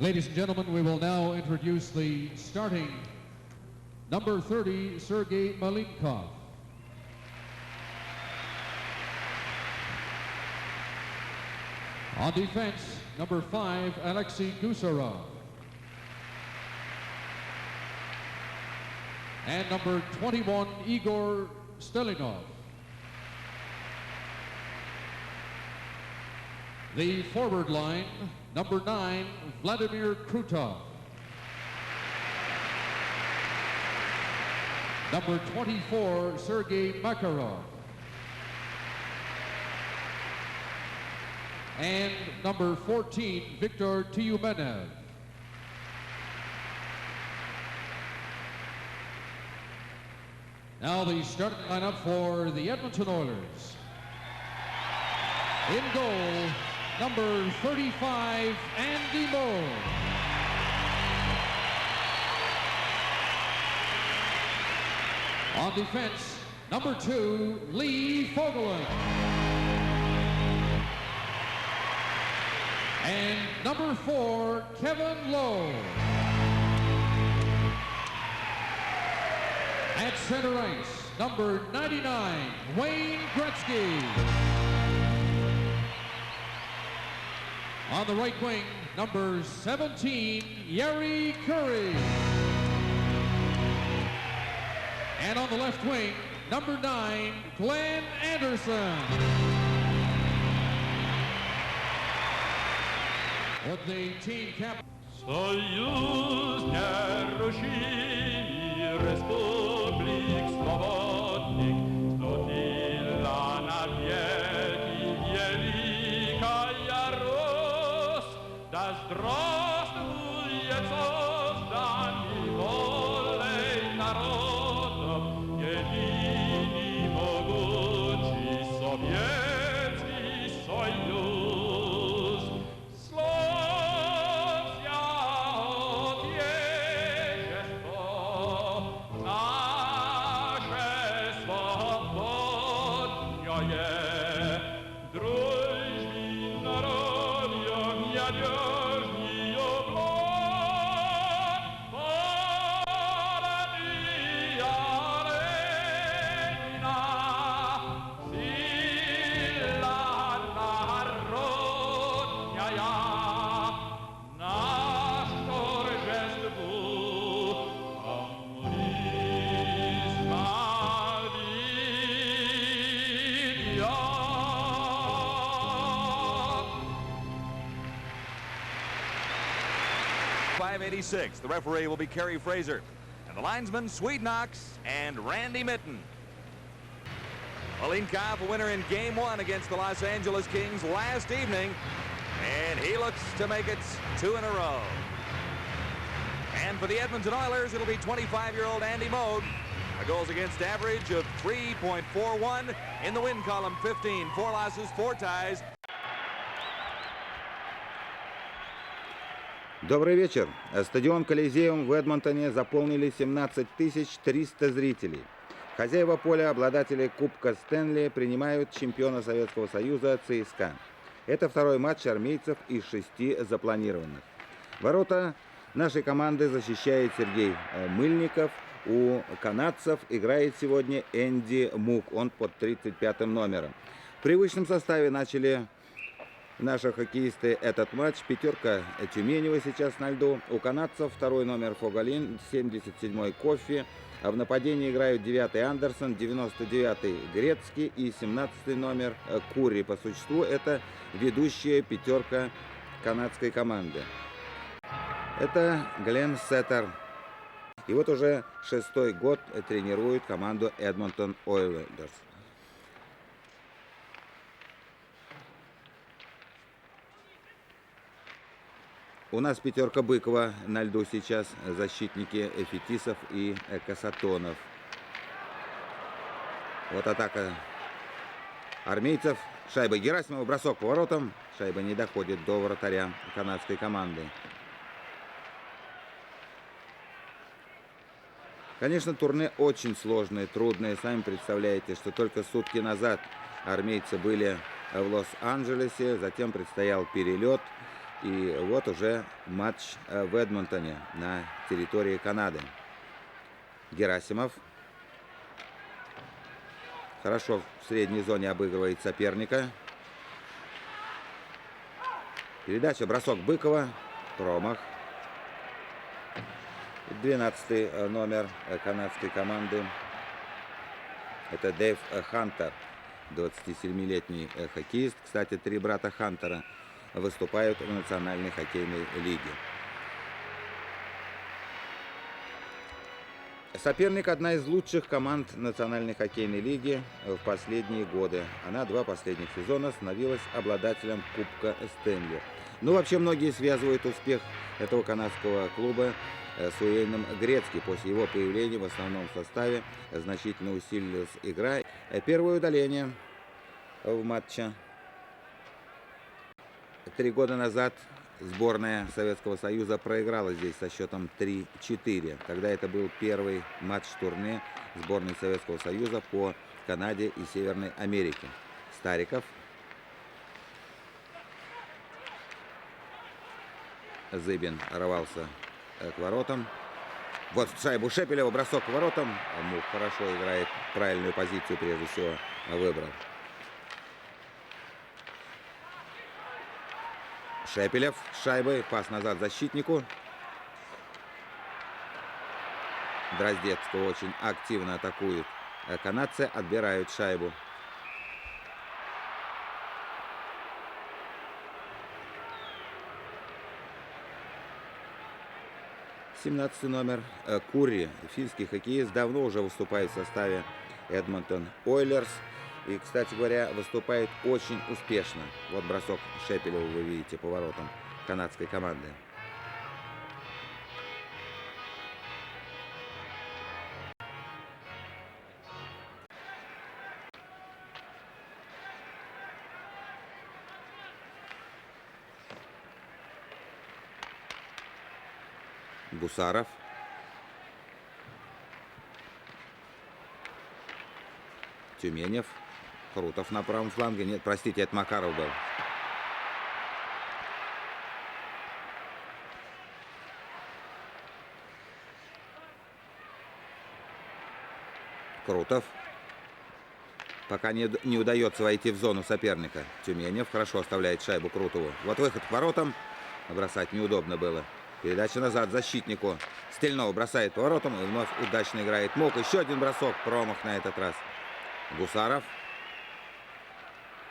Ladies and gentlemen, we will now introduce the starting number 30, Sergei Malinkov. On defense, number 5, Alexei Gusarov. And number 21, Igor Stelinov. The forward line, number 9, Vladimir Krutov. Number 24, Sergei Makarov. And number 14, Viktor Tyumenev. Now the starting lineup for the Edmonton Oilers. In goal, number 35, Andy Moe. On defense, number 2, Lee Fogelin. And number 4, Kevin Lowe. At center ice, number 99, Wayne Gretzky. On the right wing, number 17, Yari Curry. And on the left wing, number 9, Glenn Anderson. With the team captain. Союз нерушимый республик свободных, ступила на веки великая Русь, да здравствует созданный волей народов, единый могучий Советский Союз. .586. The referee will be Kerry Fraser, and the linesmen Swede Knox and Randy Mitten. Malinkov, a winner in Game 1 against the Los Angeles Kings last evening, and he looks to make it 2 in a row. And for the Edmonton Oilers, it'll be 25-year-old Andy Moe. A goals against average of 3.41. In the win column, 15, 4 losses, 4 ties. Добрый вечер. Стадион Колизеум в Эдмонтоне заполнили 17 300 зрителей. Хозяева поля, обладатели Кубка Стэнли, принимают чемпиона Советского Союза ЦСКА. Это второй матч армейцев из 6 запланированных. Ворота нашей команды защищает Сергей Мыльников. У канадцев играет сегодня Энди Мук. Он под 35-м номером. В привычном составе начали наши хоккеисты этот матч. Пятерка Тюменева сейчас на льду. У канадцев второй номер Фогалин, 77-й Кофи. А в нападении играют 9-й Андерсон, 99-й Грецкий и 17-й номер Курри. По существу это ведущая пятерка канадской команды. Это Глен Сеттер. И вот уже 6-й год тренирует команду Эдмонтон Oilers. У нас пятерка Быкова на льду сейчас, защитники Фетисов и Касатонов. Вот атака армейцев. Шайба Герасимова, бросок по воротам. Шайба не доходит до вратаря канадской команды. Конечно, турне очень сложное, трудное. Сами представляете, что только сутки назад армейцы были в Лос-Анджелесе, затем предстоял перелет. И вот уже матч в Эдмонтоне на территории Канады. Герасимов хорошо в средней зоне обыгрывает соперника. Передача, бросок Быкова, промах. 12-й номер канадской команды. Это Дэйв Хантер, 27-летний хоккеист. Кстати, 3 брата Хантера выступают в Национальной хоккейной лиге. Соперник — одна из лучших команд Национальной хоккейной лиги в последние годы. Она 2 последних сезона становилась обладателем Кубка Стэнли. Ну, вообще, многие связывают успех этого канадского клуба с Уэйном Грецки. После его появления в основном составе значительно усилилась игра. Первое удаление в матче. 3 года назад сборная Советского Союза проиграла здесь со счетом 3-4. Тогда это был первый матч турне сборной Советского Союза по Канаде и Северной Америке. Стариков. Зыбин рвался к воротам. Вот шайбу Шепелева, бросок к воротам. Мух хорошо играет, правильную позицию прежде всего выбрал. Шепелев с шайбой, пас назад защитнику. Дроздецкого очень активно атакуют. Канадцы отбирают шайбу. Семнадцатый номер Курри, финский хоккеист, давно уже выступает в составе Эдмонтон-Ойлерс. И, кстати говоря, выступает очень успешно. Вот бросок Шепелева вы видите по воротам канадской команды. Гусаров. Тюменев. Крутов на правом фланге. Нет, простите, это Макаров был. Крутов. Пока не удается войти в зону соперника. Тюменев хорошо оставляет шайбу Крутову. Вот выход к воротам. Бросать неудобно было. Передача назад защитнику. Стельнов бросает по воротам и вновь удачно играет Мук. Еще один бросок. Промах на этот раз. Гусаров.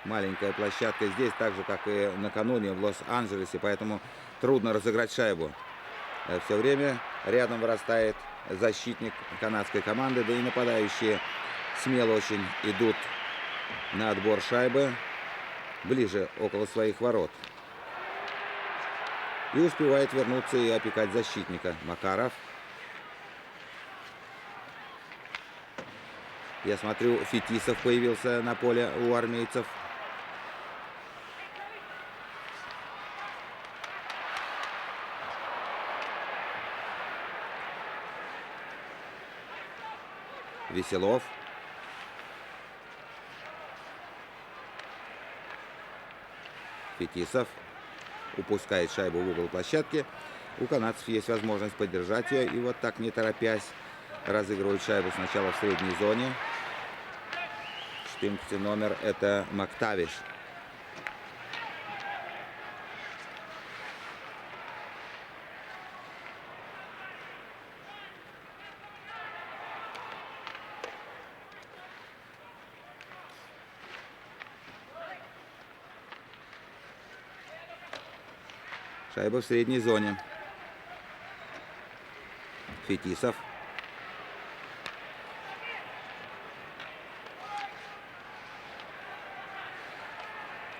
Маленькая площадка здесь, так же, как и накануне в Лос-Анджелесе, поэтому трудно разыграть шайбу. Все время рядом вырастает защитник канадской команды, да и нападающие смело очень идут на отбор шайбы ближе, около своих ворот. И успевает вернуться и опекать защитника. Макаров. Я смотрю, Фетисов появился на поле у армейцев. Веселов. Фетисов упускает шайбу в угол площадки. У канадцев есть возможность поддержать ее. И вот так, не торопясь, разыгрывают шайбу сначала в средней зоне. 14 номер — это Мактавиш. Шайба в средней зоне. Фетисов.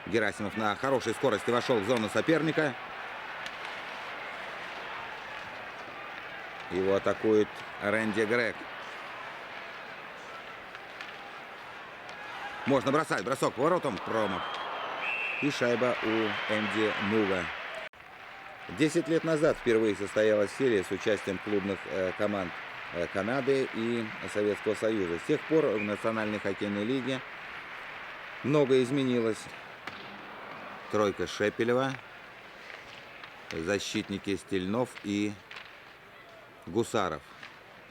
Герасимов на хорошей скорости вошел в зону соперника. Его атакует Рэнди Грег. Можно бросать. Бросок по воротам. Промах. И шайба у Энди Муга. 10 лет назад впервые состоялась серия с участием клубных команд Канады и Советского Союза. С тех пор в Национальной хоккейной лиге многое изменилось. Тройка Шепелева. защитники Стельнов и Гусаров.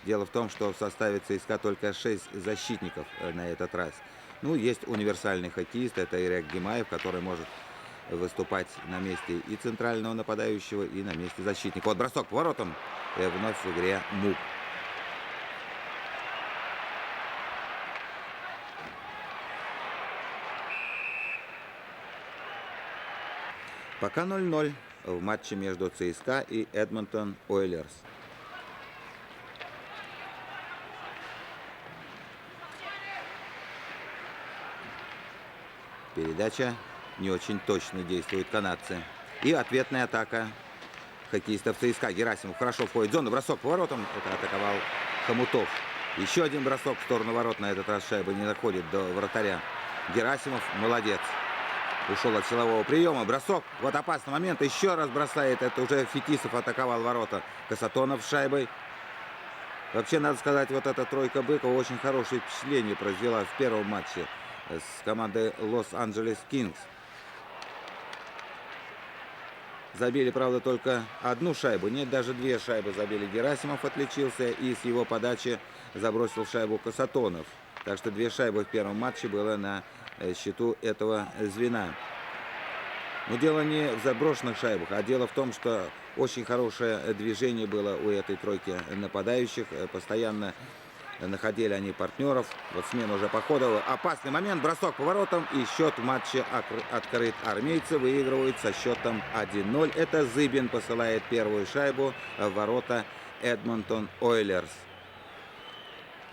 Дело в том, что в составе ЦСКА только 6 защитников на этот раз. Ну, есть универсальный хоккеист, это Ирек Гимаев, который может выступать на месте и центрального нападающего, и на месте защитника. Вот бросок по воротам, и вновь в игре Мук. Пока 0-0 в матче между ЦСКА и Эдмонтон-Ойлерс. Передача не очень точно действуют канадцы. И ответная атака хоккеистов ЦСКА. Герасимов хорошо входит в зону. Бросок по воротам. Это атаковал Хомутов. Еще один бросок в сторону ворот. На этот раз шайба не доходит до вратаря. Герасимов молодец. Ушел от силового приема. Бросок. Вот опасный момент. Еще раз бросает. Это уже Фетисов атаковал ворота. Касатонов с шайбой. Вообще, надо сказать, вот эта тройка Быкова очень хорошее впечатление произвела в первом матче с командой Лос-Анджелес Кингс. Забили, правда, только одну шайбу. Нет, даже 2 шайбы забили. Герасимов отличился, и с его подачи забросил шайбу Касатонов. Так что 2 шайбы в первом матче было на счету этого звена. Но дело не в заброшенных шайбах, а дело в том, что очень хорошее движение было у этой тройки нападающих. Постоянно находили они партнеров. Вот смена уже по ходу. Опасный момент. Бросок по воротам. И счет в матче открыт. Армейцы выигрывают со счетом 1-0. Это Зыбин посылает первую шайбу в ворота Эдмонтон-Ойлерс.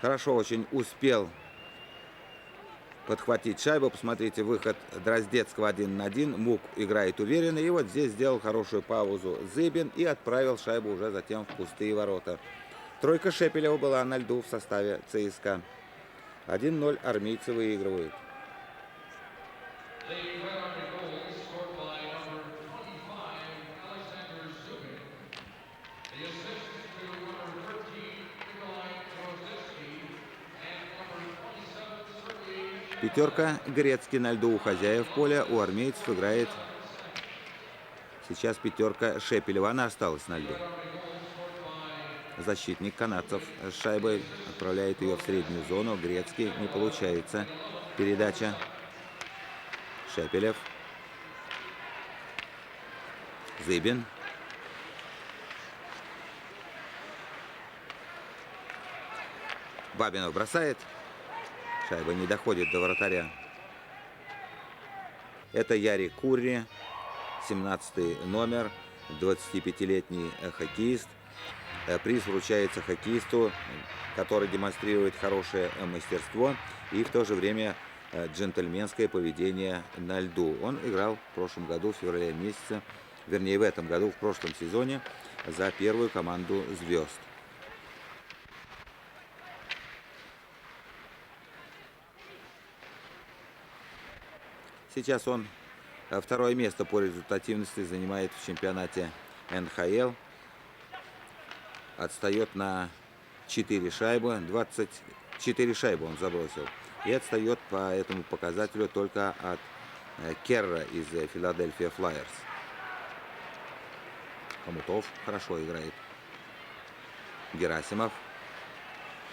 Хорошо очень успел подхватить шайбу. Посмотрите, выход Дроздецкого 1 на 1. Мук играет уверенно. И вот здесь сделал хорошую паузу Зыбин и отправил шайбу уже затем в пустые ворота. Тройка Шепелева была на льду в составе ЦСКА. 1-0 армейцы выигрывают. Пятерка Грецкий на льду у хозяев поля. У армейцев играет сейчас пятерка Шепелева. Она осталась на льду. Защитник канадцев с шайбой отправляет ее в среднюю зону. Грецкий, не получается. Передача. Шепелев. Зыбин. Бабинов бросает. Шайба не доходит до вратаря. Это Яри Курри, 17 номер, 25-летний хоккеист. Приз вручается хоккеисту, который демонстрирует хорошее мастерство и в то же время джентльменское поведение на льду. Он играл в прошлом году, в феврале месяце, вернее в этом году, в прошлом сезоне, за первую команду «Звезд». Сейчас он второе место по результативности занимает в чемпионате НХЛ. Отстает на 4 шайбы. 24 шайбы он забросил. И отстает по этому показателю только от Керра из Филадельфия Флайерс. Хомутов хорошо играет. Герасимов.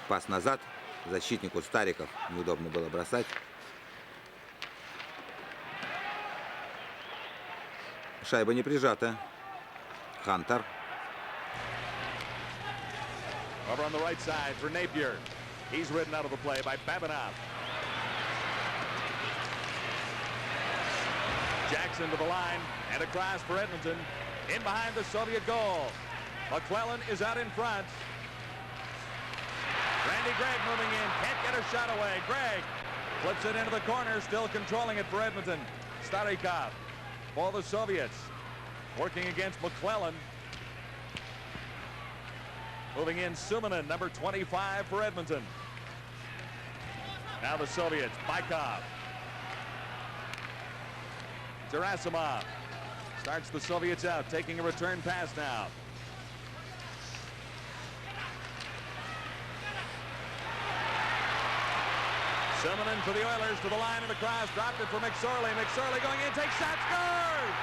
Пас назад. Защитнику Стариков неудобно было бросать. Шайба не прижата. Хантер. Over on the right side for Napier. He's ridden out of the play by Babinov. Jackson to the line and across for Edmonton. In behind the Soviet goal. McClellan is out in front. Randy Gregg moving in. Can't get a shot away. Gregg flips it into the corner. Still controlling it for Edmonton. Starikov for the Soviets. Working against McClellan. Moving in Suminen, number 25 for Edmonton. Now the Soviets, Baikov. Gerasimov starts the Soviets out, taking a return pass now. Suminen for the Oilers to the line of the cross, dropped it for McSorley. McSorley going in, takes shot, scores!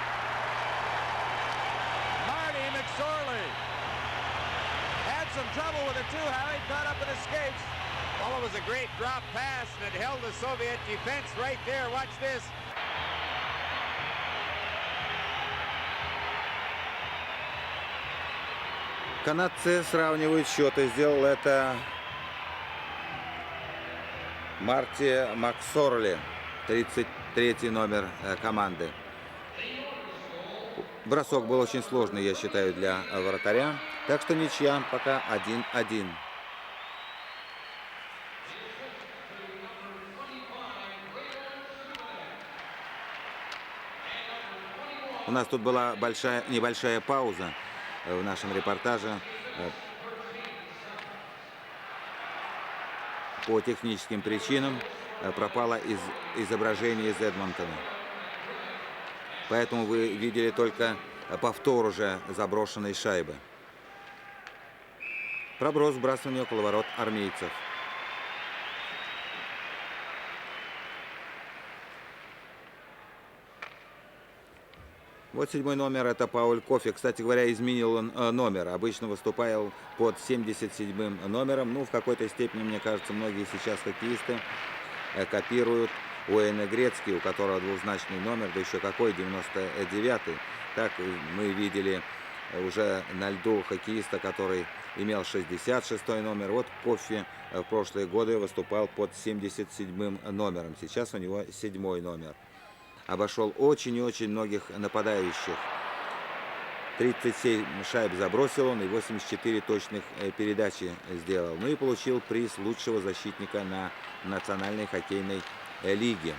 trouble with it too, Harry. Caught up and escapes. Well, it was a great drop pass, and it held the Soviet defense right there. Watch this. Канадцы сравнивают счеты. Сделал это Марти Максорли, 33-й номер команды. Бросок был очень сложный, я считаю, для вратаря. Так что ничья пока 1-1. У нас тут была небольшая пауза в нашем репортаже по техническим причинам. Пропало изображение из Эдмонтона. Поэтому вы видели только повтор уже заброшенной шайбы. Проброс, сбрасывание около ворот армейцев. Вот 7-й номер, это Пауль Кофе. Кстати говоря, изменил он номер. Обычно выступал под 77-м номером. Ну, в какой-то степени, мне кажется, многие сейчас хоккеисты копируют Уэйна Грецки, у которого двузначный номер, да еще какой, 99-й. Так мы видели уже на льду хоккеиста, который имел 66-й номер. Вот Кофе в прошлые годы выступал под 77-м номером. Сейчас у него 7-й номер. Обошел очень и очень многих нападающих. 37 шайб забросил он и 84 точных передачи сделал. Ну и получил приз лучшего защитника на национальной хоккейной лиге.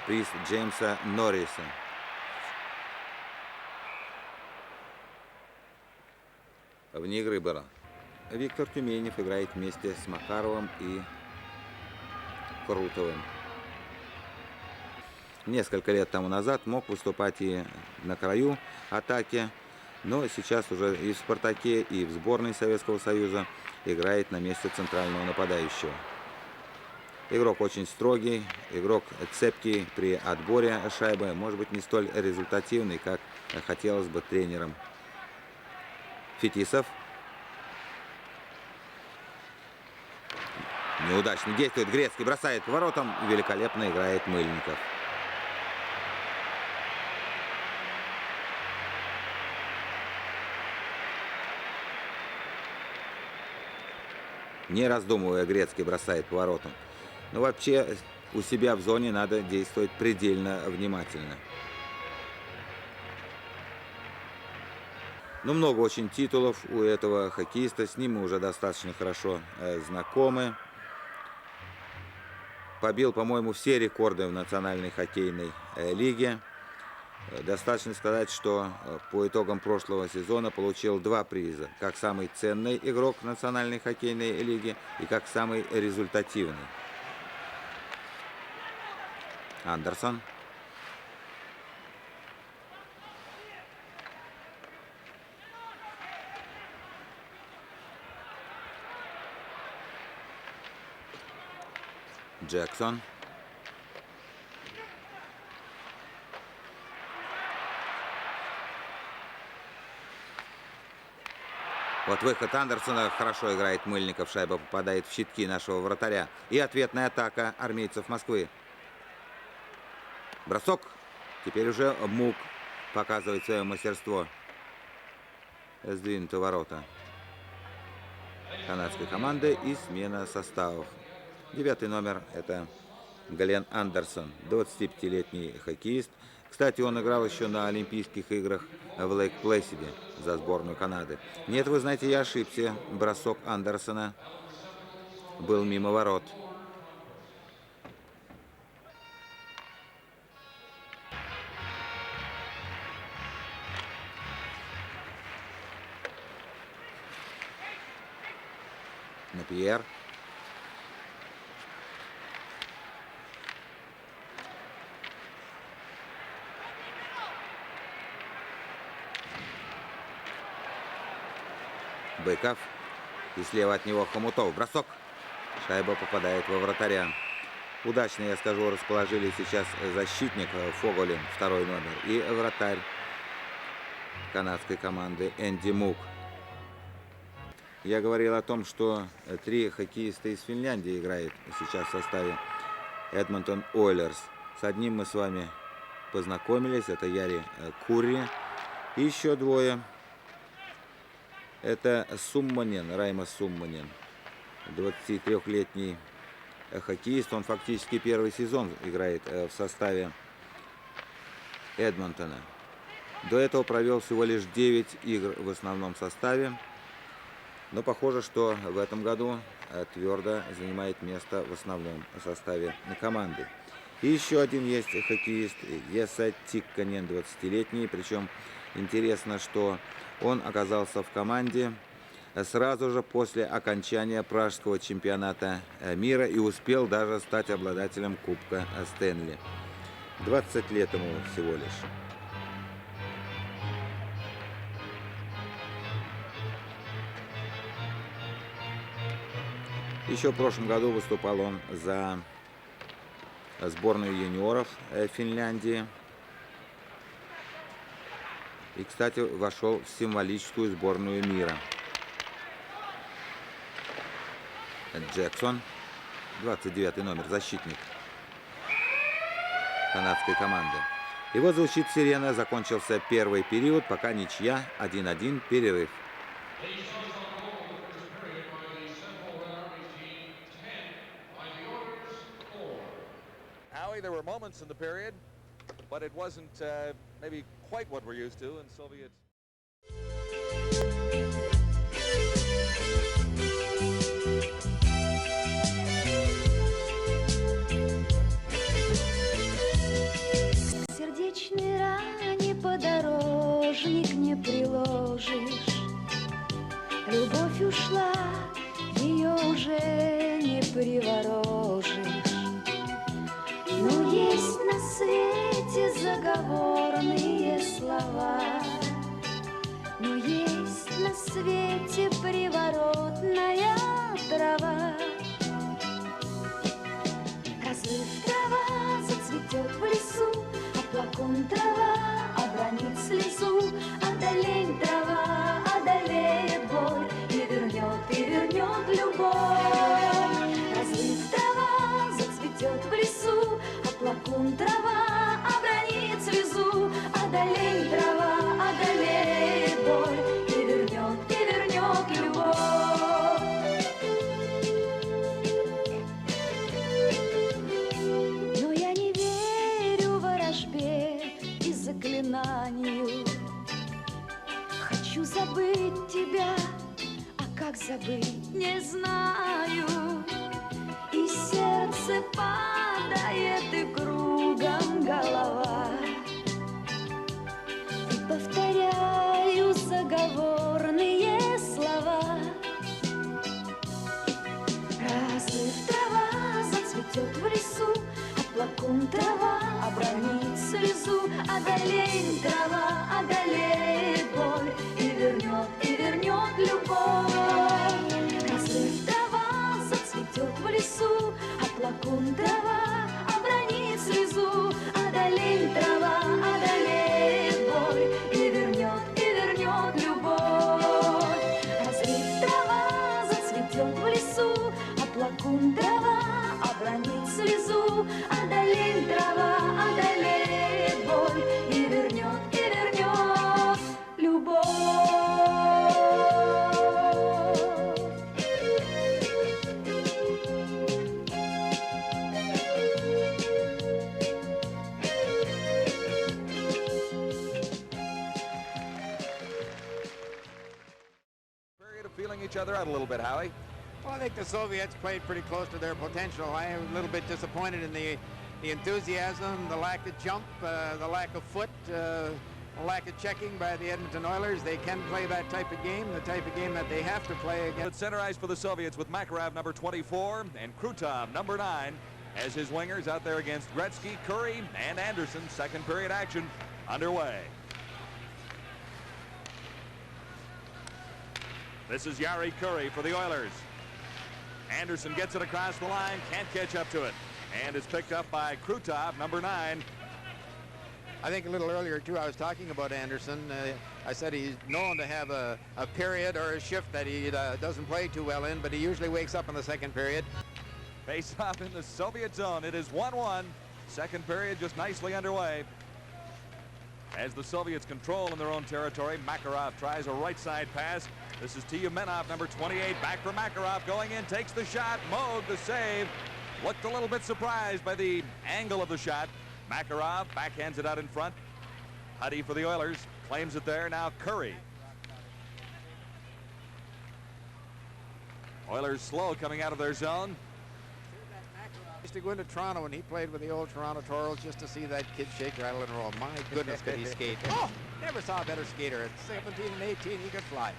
Приз Джеймса Норриса. Вне игры было. Виктор Тюменев играет вместе с Макаровым и Крутовым. Несколько лет тому назад мог выступать и на краю атаки, но сейчас уже и в «Спартаке», и в сборной Советского Союза играет на месте центрального нападающего. Игрок очень строгий, игрок цепкий при отборе шайбы, может быть, не столь результативный, как хотелось бы тренерам. Фетисов. Неудачно действует Грецкий, бросает по воротам, великолепно играет Мыльников. Не раздумывая, Грецкий бросает по воротам. Но вообще у себя в зоне надо действовать предельно внимательно. Но много очень титулов у этого хоккеиста. С ним мы уже достаточно хорошо знакомы. Побил, по-моему, все рекорды в национальной хоккейной лиге. Достаточно сказать, что по итогам прошлого сезона получил 2 приза. Как самый ценный игрок национальной хоккейной лиги и как самый результативный. Андерсон. Джексон. Вот выход Андерсона, хорошо играет Мыльников, шайба попадает в щитки нашего вратаря. И ответная атака армейцев Москвы. Бросок. Теперь уже Мук показывает свое мастерство. Сдвинуты ворота канадской команды и смена составов. 9-й номер — это Глен Андерсон, 25-летний хоккеист. Кстати, он играл еще на Олимпийских играх в Лейк-Плэсиде за сборную Канады. Нет, вы знаете, я ошибся. Бросок Андерсона был мимо ворот. Напьер. Быков. И слева от него Хомутов. Бросок. Шайба попадает во вратаря. Удачно, я скажу, расположили сейчас защитник Фоголин, 2-й номер, и вратарь канадской команды Энди Мук. Я говорил о том, что 3 хоккеиста из Финляндии играют сейчас в составе Эдмонтон-Ойлерс. С одним мы с вами познакомились, это Яри Курри. И еще 2. Это Сумманен, Райма Сумманен, 23-летний хоккеист. Он фактически первый сезон играет в составе Эдмонтона. До этого провел всего лишь 9 игр в основном составе. Но похоже, что в этом году твердо занимает место в основном составе команды. И еще один есть хоккеист Еса Тикканен, 20-летний. Причем интересно, что он оказался в команде сразу же после окончания пражского чемпионата мира и успел даже стать обладателем Кубка Стэнли. 20 лет ему всего лишь. Еще в прошлом году выступал он за сборную юниоров Финляндии. И, кстати, вошел в символическую сборную мира. Джексон, 29 номер, защитник канадской команды. И вот звучит сирена, закончился первый период, пока ничья, 1-1, перерыв. There were moments in the period, but it wasn't maybe quite what we're used to in Soviet. Сердечной ране подорожник не приложишь. Любовь ушла, ее уже не приворожишь. Но есть на свете заговорные слова, но есть на свете приворотная трава. Разлив трава зацветет в лесу, оплакун трава обронит слезу. Одолень трава, одолеет боль и вернет любовь. Разлив трава зацветет в лесу, оплакун трава обронит слезу. Одолень трава, одолеет боль и вернет любовь. Но я не верю ворожбе и заклинанию. Хочу забыть тебя, а как забыть, не знаю. И сердце падает, и кругом голова. И повторяю заговорные слова. Разлив трава зацветет в лесу, оплакун трава обронит слезу. Одолень трава, одолеет боль и вернет любовь. Разлив трава зацветет в лесу, оплакун трава обронит слезу. Одолень трава, одолеет боль и вернет любовь. Разлив трава зацветет в лесу, оплакун трава обронит слезу. Одолень трава, одолеет боль и вернет любовь. Period of feeling each other out a little bit, Howie. Well, I think the Soviets played pretty close to their potential. I am a little bit disappointed in the enthusiasm, the lack of jump, the lack of foot, the lack of checking by the Edmonton Oilers. They can play that type of game, the type of game that they have to play against. But center ice for the Soviets with Makarov, number 24, and Krutov, number 9, as his wingers out there against Gretzky, Curry, and Anderson. Second period action underway. This is Jari Kurri for the Oilers. Anderson gets it across the line, can't catch up to it. And it's picked up by Krutov, number 9. I think a little earlier, too, I was talking about Anderson. I said he's known to have a period or a shift that he doesn't play too well in, but he usually wakes up in the second period. Face off in the Soviet zone. It is 1-1. Second period just nicely underway. As the Soviets control in their own territory, Makarov tries a right side pass. This is Tyumenov, number 28, back for Makarov, going in, takes the shot. Moog, the save. Looked a little bit surprised by the angle of the shot. Makarov backhands it out in front. Huddy for the Oilers, claims it there. Now Curry. Oilers slow coming out of their zone. Used to go into Toronto when he played with the old Toronto Toros just to see that kid shake, rattle, and roll. My goodness, could he skate. Oh, never saw a better skater. At 17 and 18, he could fly.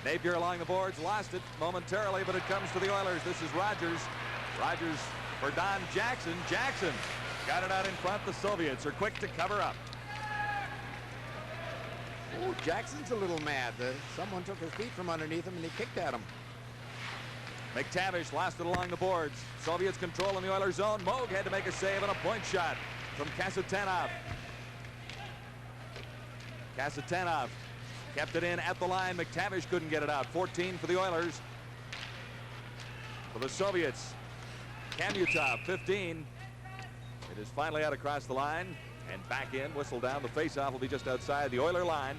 Napier along the boards, lost it momentarily, but it comes to the Oilers. This is Rogers. Rogers for Don Jackson. Jackson got it out in front. The Soviets are quick to cover up. Oh, Jackson's a little mad. Someone took his feet from underneath him and he kicked at him. McTavish lost it along the boards. Soviets control in the Oilers zone. Moog had to make a save on a point shot from Kasatanov. Kasatanov kept it in at the line. McTavish couldn't get it out. 14 for the Oilers. For the Soviets, Kamutov, 15. It is finally out across the line and back in. Whistle down. The faceoff will be just outside the Oiler line.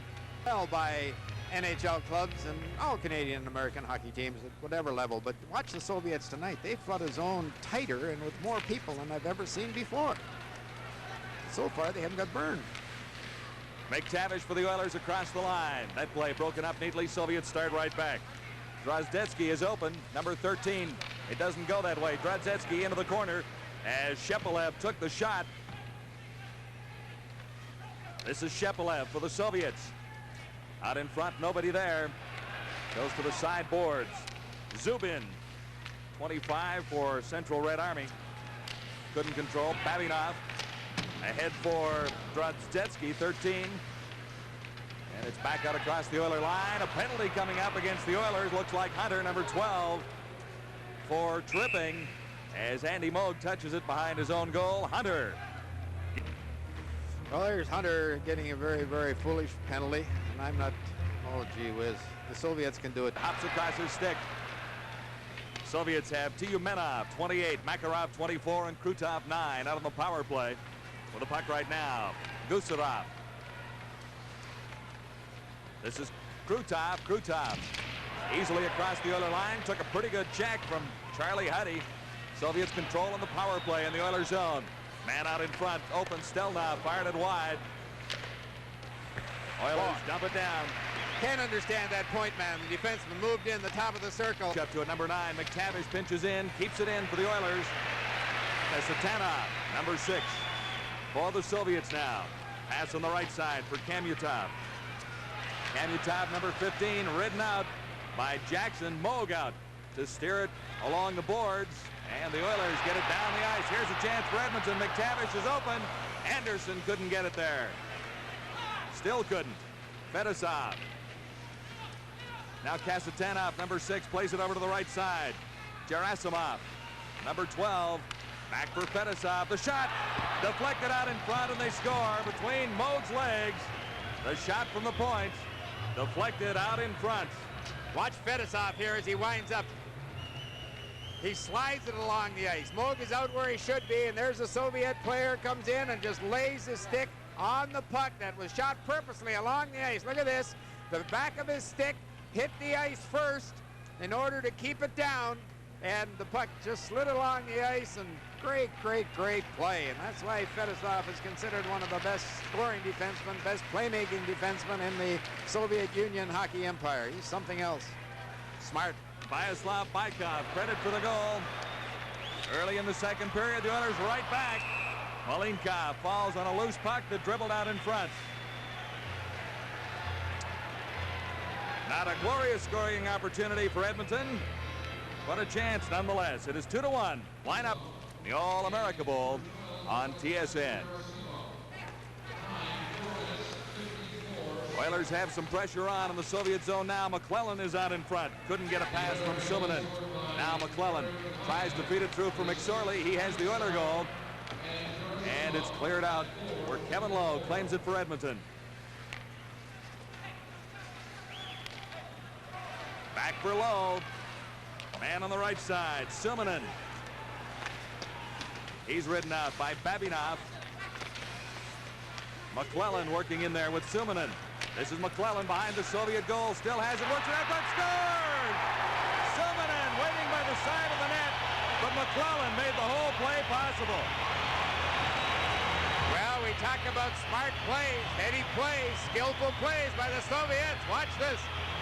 Well, by NHL clubs and all Canadian and American hockey teams at whatever level, but watch the Soviets tonight. They flood a zone tighter and with more people than I've ever seen before. So far, they haven't got burned. McTavish for the Oilers across the line. That play broken up neatly. Soviets start right back. Drozdetsky is open, number 13. It doesn't go that way. Drozdetsky into the corner as Shepelev took the shot. This is Shepelev for the Soviets. Out in front, nobody there. Goes to the side boards. Zubin, 25 for Central Red Army. Couldn't control. Babinov ahead for Drozdetsky, 13. And it's back out across the Oiler line. A penalty coming up against the Oilers. Looks like Hunter, number 12, for tripping as Andy Moog touches it behind his own goal. Hunter. Well, there's Hunter getting a very, very foolish penalty. And I'm not, oh, gee whiz. The Soviets can do it. Hops across his stick. Soviets have Tyumenov, 28, Makarov, 24, and Krutov, 9, out on the power play. With the puck right now, Gusarov. This is Krutov. Krutov easily across the Oiler line. Took a pretty good check from Charlie Huddy. Soviets control on the power play in the Oiler zone. Man out in front, open. Stelnov fired it wide. Oilers dump it down. Can't understand that point man. The defenseman moved in the top of the circle. Up to a number 9. McTavish pinches in, keeps it in for the Oilers. Satanov, number 6. For the Soviets now. Pass on the right side for Kamutov. Kamutov, number 15, ridden out by Jackson. Moog out to steer it along the boards. And the Oilers get it down the ice. Here's a chance for Edmonton. McTavish is open. Anderson couldn't get it there. Still couldn't. Fedosov. Now Kasatanov, number 6, plays it over to the right side. Gerasimov, number 12. Back for Fedosov. The shot deflected out in front, and they score between Moog's legs. The shot from the point deflected out in front. Watch Fedosov here as he winds up. He slides it along the ice. Moog is out where he should be, and there's a Soviet player comes in and just lays his stick on the puck that was shot purposely along the ice. Look at this. The back of his stick hit the ice first in order to keep it down, and the puck just slid along the ice, and great, great, great play. And that's why Fedosov is considered one of the best scoring defensemen, best playmaking defensemen in the Soviet Union hockey empire. He's something else. Smart. Vyacheslav Bykov, credit for the goal. Early in the second period, the Oilers right back. Malinkov falls on a loose puck that dribbled out in front. Not a glorious scoring opportunity for Edmonton, but a chance nonetheless. It is 2-1. Line up the All-America Bowl on TSN. Oilers have some pressure on in the Soviet zone now. McClellan is out in front. Couldn't get a pass from Suminen. Now McClellan tries to feed it through for McSorley. He has the Oiler goal. And it's cleared out where Kevin Lowe claims it for Edmonton. back for low. Man on the right side, Suminen. He's ridden out by Babinov. McClellan working in there with Suminen. This is McClellan behind the Soviet goal. Still has it. Works it out. But scored! Suminen waiting by the side of the net. But McClellan made the whole play possible. Well, we talk about smart plays, heady plays, skillful plays by the Soviets. Watch this.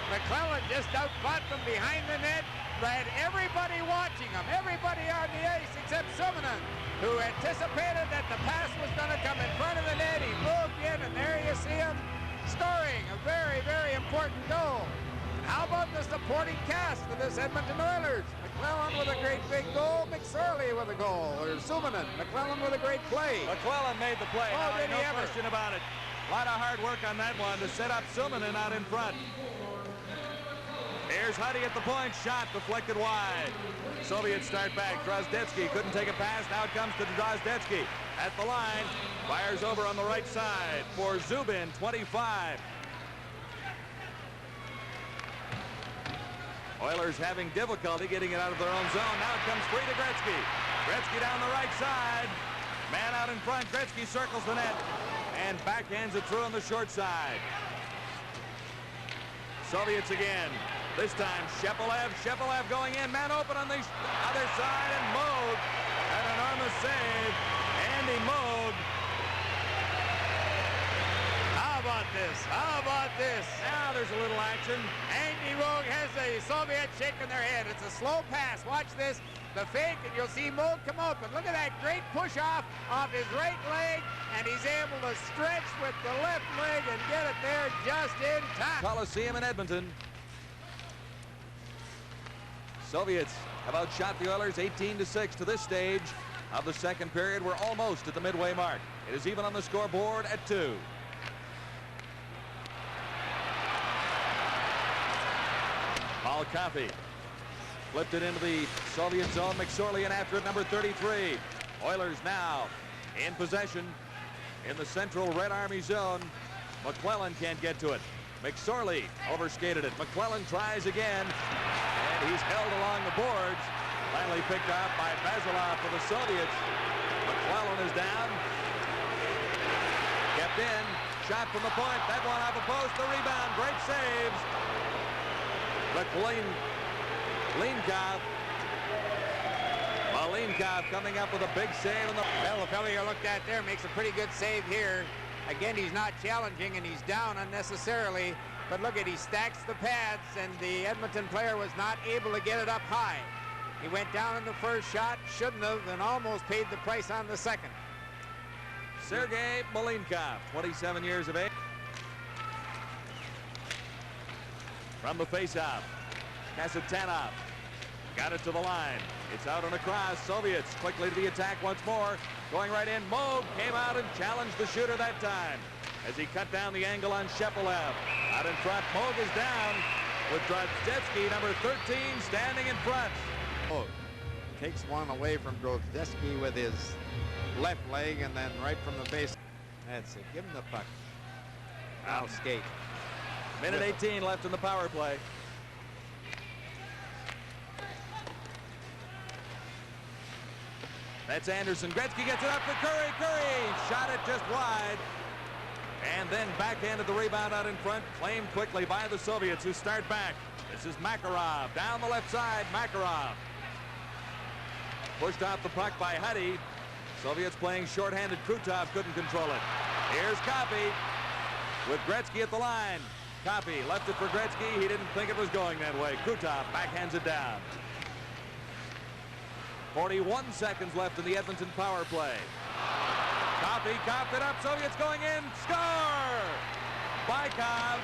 McClellan just outfought from behind the net. Had everybody watching him, everybody on the ice except Suminen, who anticipated that the pass was going to come in front of the net. He moved in, and there you see him scoring a very, very important goal. And how about the supporting cast of this Edmonton Oilers? McClellan with a great big goal, McSorley with a goal, or Suminen. McClellan with a great play. McClellan made the play. Oh, did he no ever? question about it. A lot of hard work on that one to set up Suminen out in front. Here's Huddy at the point. Shot deflected wide. Soviets start back. Drozdetsky couldn't take a pass. Now it comes to Drozdetsky at the line. Fires over on the right side for Zubin, 25. Oilers having difficulty getting it out of their own zone. Now it comes free to Gretzky. Gretzky down the right side. Man out in front. Gretzky circles the net and backhands it through on the short side. Soviets again. This time, Shepelev going in. Man open on the other side, and Moog. An enormous save. Andy Moog. How about this? How about this? Now there's a little action. Andy Moog has the Soviets shaking their head. It's a slow pass. Watch this. The fake, and you'll see Moog come up. And look at that great push off his right leg. And he's able to stretch with the left leg and get it there just in time. Coliseum in Edmonton. Soviets have outshot the Oilers 18-6 to this stage of the second period. We're almost at the midway mark. It is even on the scoreboard at 2. Paul Coffey flipped it into the Soviet zone. McSorley in after it, number 33. Oilers now in possession in the central Red Army zone. McClellan can't get to it. McSorley overskated it. McClellan tries again, and he's held along the boards. Finally picked up by Basilov for the Soviets. McClellan is down. Kept in. Shot from the point. That one off the post. The rebound. Great saves. Malinkov coming up with a big save. Well, the fellow you looked at there makes a pretty good save here. Again, he's not challenging, and he's down unnecessarily. But look at, he stacks the pads, and the Edmonton player was not able to get it up high. He went down in the first shot, shouldn't have, and almost paid the price on the second. Sergei Malinkov, 27 years of age. From the faceoff, Kasatanov got it to the line. It's out and across. Soviets quickly to the attack once more. Going right in. Moog came out and challenged the shooter that time as he cut down the angle on Shepelev. Out in front, Moog is down with Drozdetsky, number 13, standing in front. Moog takes one away from Drozdetsky with his left leg, and then right from the base. That's it. Give him the puck. Now skate. Minute 18 left in the power play. That's Anderson. Gretzky gets it up for Curry. Curry shot it just wide. And then backhanded the rebound out in front. Claimed quickly by the Soviets, who start back. This is Makarov. Down the left side, Makarov. Pushed off the puck by Huddy. Soviets playing shorthanded. Krutov couldn't control it. Here's Coffey with Gretzky at the line. Coffey left it for Gretzky. He didn't think it was going that way. Krutov backhands it down. 41 seconds left in the Edmonton power play. Coffey coughed it up. Soviets going in. Score! Bykov.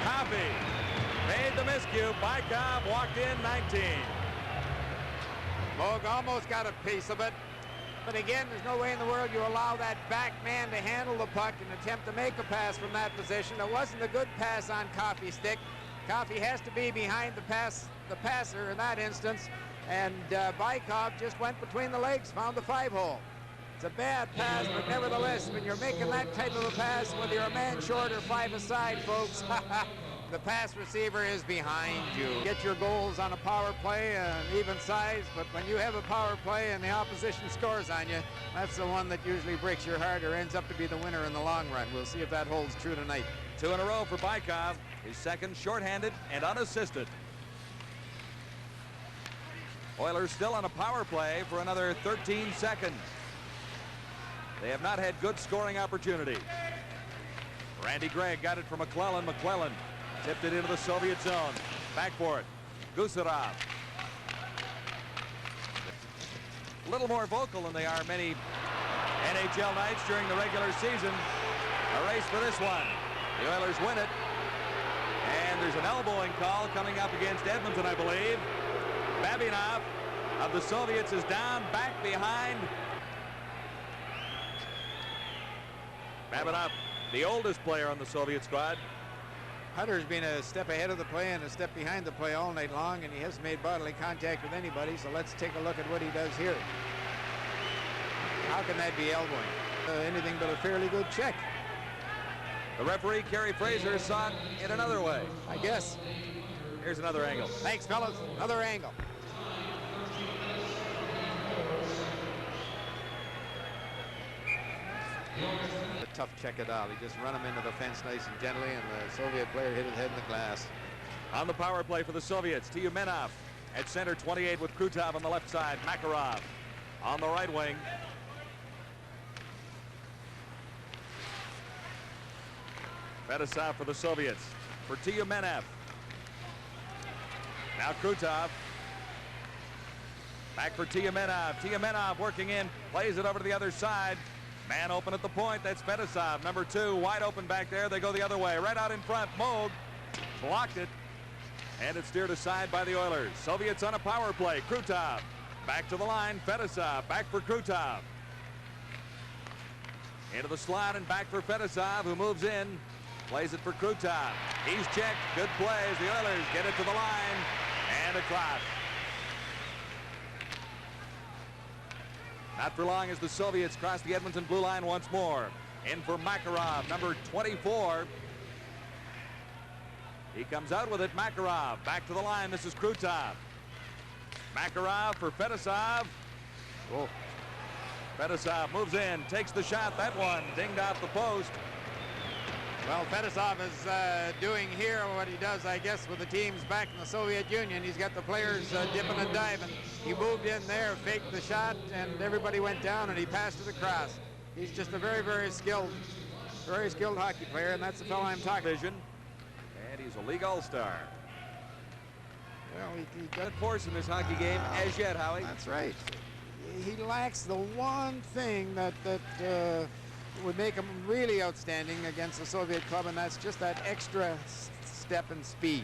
Coffey made the miscue. Bykov walked in 19. Moog almost got a piece of it. But again, there's no way in the world you allow that back man to handle the puck and attempt to make a pass from that position. It wasn't a good pass on Coffey's stick. Coffey has to be behind the passer in that instance. And Bykov just went between the legs, found the 5-hole. It's a bad pass, but nevertheless, when you're making that type of a pass, whether you're a man short or 5 aside, folks, The pass receiver is behind you. Get your goals on a power play, an even size, but when you have a power play and the opposition scores on you, that's the one that usually breaks your heart or ends up to be the winner in the long run. We'll see if that holds true tonight. 2 in a row for Bykov. His second shorthanded and unassisted. Oilers still on a power play for another 13 seconds. They have not had good scoring opportunity. Randy Gregg got it from McClellan. McClellan tipped it into the Soviet zone. Back for it. Gusarov. A little more vocal than they are many NHL nights during the regular season. A race for this one. The Oilers win it. And there's an elbowing call coming up against Edmonton, I believe. Babinov of the Soviets is down, back behind. Babinov, the oldest player on the Soviet squad. Hutter's been a step ahead of the play and a step behind the play all night long, and he hasn't made bodily contact with anybody, so let's take a look at what he does here. How can that be elbowing? Anything but a fairly good check. The referee, Kerry Fraser, saw it in another way. I guess. Here's another angle. Thanks, fellas. Another angle. A tough check it out. He just run him into the fence nice and gently, and the Soviet player hit his head in the glass. On the power play for the Soviets, Tyumenov at center, 28 with Krutov on the left side. Makarov on the right wing. Fedosov for the Soviets. For Tyumenov. Now Krutov. Back for Tyumenov. Tyumenov working in. Plays it over to the other side. Man open at the point. That's Fedosov. Number 2 wide open back there. They go the other way. Right out in front. Moog blocked it. And it's steered aside by the Oilers. Soviets on a power play. Krutov. Back to the line. Fedosov. Back for Krutov. Into the slot and back for Fedosov, who moves in. Plays it for Krutov. He's checked. Good plays. The Oilers get it to the line and across. Not for long as the Soviets cross the Edmonton blue line once more. In for Makarov, number 24. He comes out with it. Makarov back to the line. This is Krutov. Makarov for Fedosov. Oh. Fedosov moves in, takes the shot. That one dinged off the post. Well, Fedosov is doing here what he does, I guess, with the teams back in the Soviet Union. He's got the players dipping and diving. He moved in there, faked the shot, and everybody went down, and he passed it across. He's just a very, very skilled hockey player, and that's the fellow I'm talking about. And he's a league all-star. Well, he Got force in this hockey game as yet, Howie. That's right. He lacks the one thing that would make him really outstanding against the Soviet club, and that's just that extra step and speed.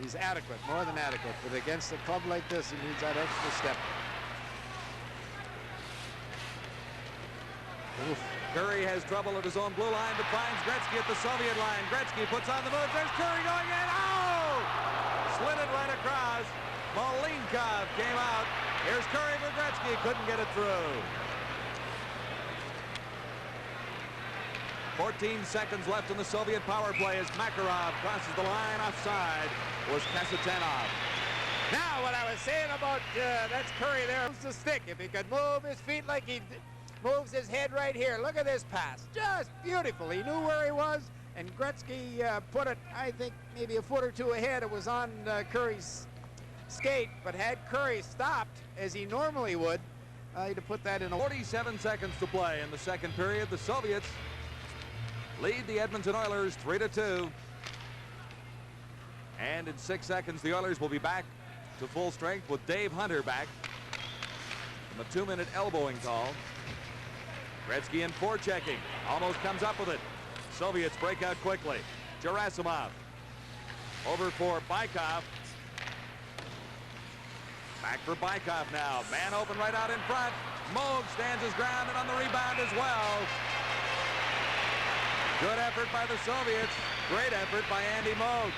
He's adequate, more than adequate, but against a club like this, he needs that extra step. Oof. Curry has trouble at his own blue line, but finds Gretzky at the Soviet line. Gretzky puts on the move. There's Curry going in. Oh! Slid it right across. Malinkov came out. Here's Curry for Gretzky. Couldn't get it through. 14 seconds left in the Soviet power play as Makarov crosses the line. Offside was Kasatanov. Now, what I was saying about that's Curry there. Moves the stick. If he could move his feet like he moves his head right here. Look at this pass. Just beautiful. He knew where he was, and Gretzky put it, I think, maybe a foot or two ahead. It was on Curry's skate, but had Curry stopped, as he normally would, he'd have put that in. 47 seconds to play in the second period. The Soviets lead the Edmonton Oilers 3-2. And in 6 seconds, the Oilers will be back to full strength with Dave Hunter back from the 2-minute elbowing call. Gretzky in forechecking. Almost comes up with it. Soviets break out quickly. Gerasimov over for Bykov. Back for Bykov now. Man open right out in front. Moog stands his ground and on the rebound as well. Good effort by the Soviets. Great effort by Andy Moog.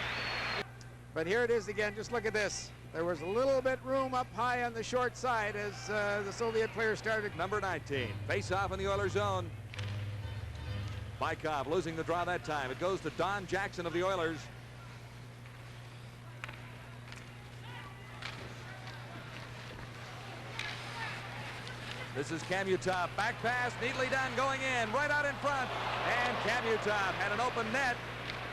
But here it is again. Just look at this. There was a little bit room up high on the short side as the Soviet player started. Number 19. Face off in the Oilers zone. Bykov losing the draw that time. It goes to Don Jackson of the Oilers. This is Kamutov. Back pass, neatly done, going in, right out in front. And Kamutov had an open net.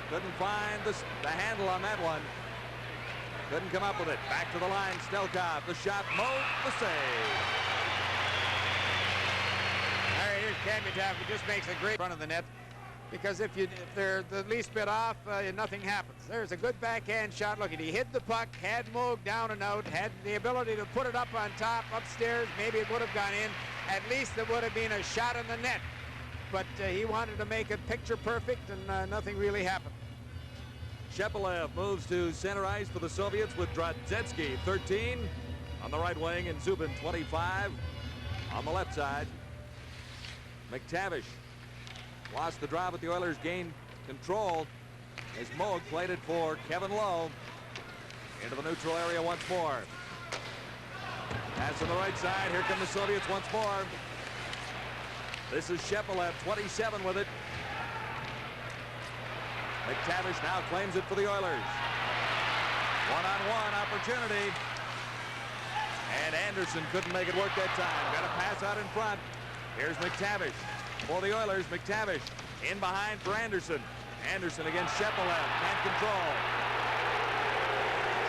Couldn't find the handle on that one. Couldn't come up with it. Back to the line, Stelkov. The shot, Moog, the save. All right, here's Kamutov, who just makes a great run of the net. Because if they're the least bit off, nothing happens. There's a good backhand shot. Look, he hid the puck, had Moog down and out, had the ability to put it up on top, upstairs. Maybe it would have gone in. At least it would have been a shot in the net. But he wanted to make it picture perfect, and nothing really happened. Shepelev moves to center ice for the Soviets with Drodzetsky, 13 on the right wing, and Zubin, 25 on the left side. McTavish lost the draw, but the Oilers gained control as Moog played it for Kevin Lowe into the neutral area once more. Pass on the right side. Here come the Soviets once more. This is Shepelev, 27 with it. McTavish now claims it for the Oilers. One-on-one opportunity. And Anderson couldn't make it work that time. Got a pass out in front. Here's McTavish. For the Oilers, McTavish in behind for Anderson. Anderson against Shepelev. Can't control.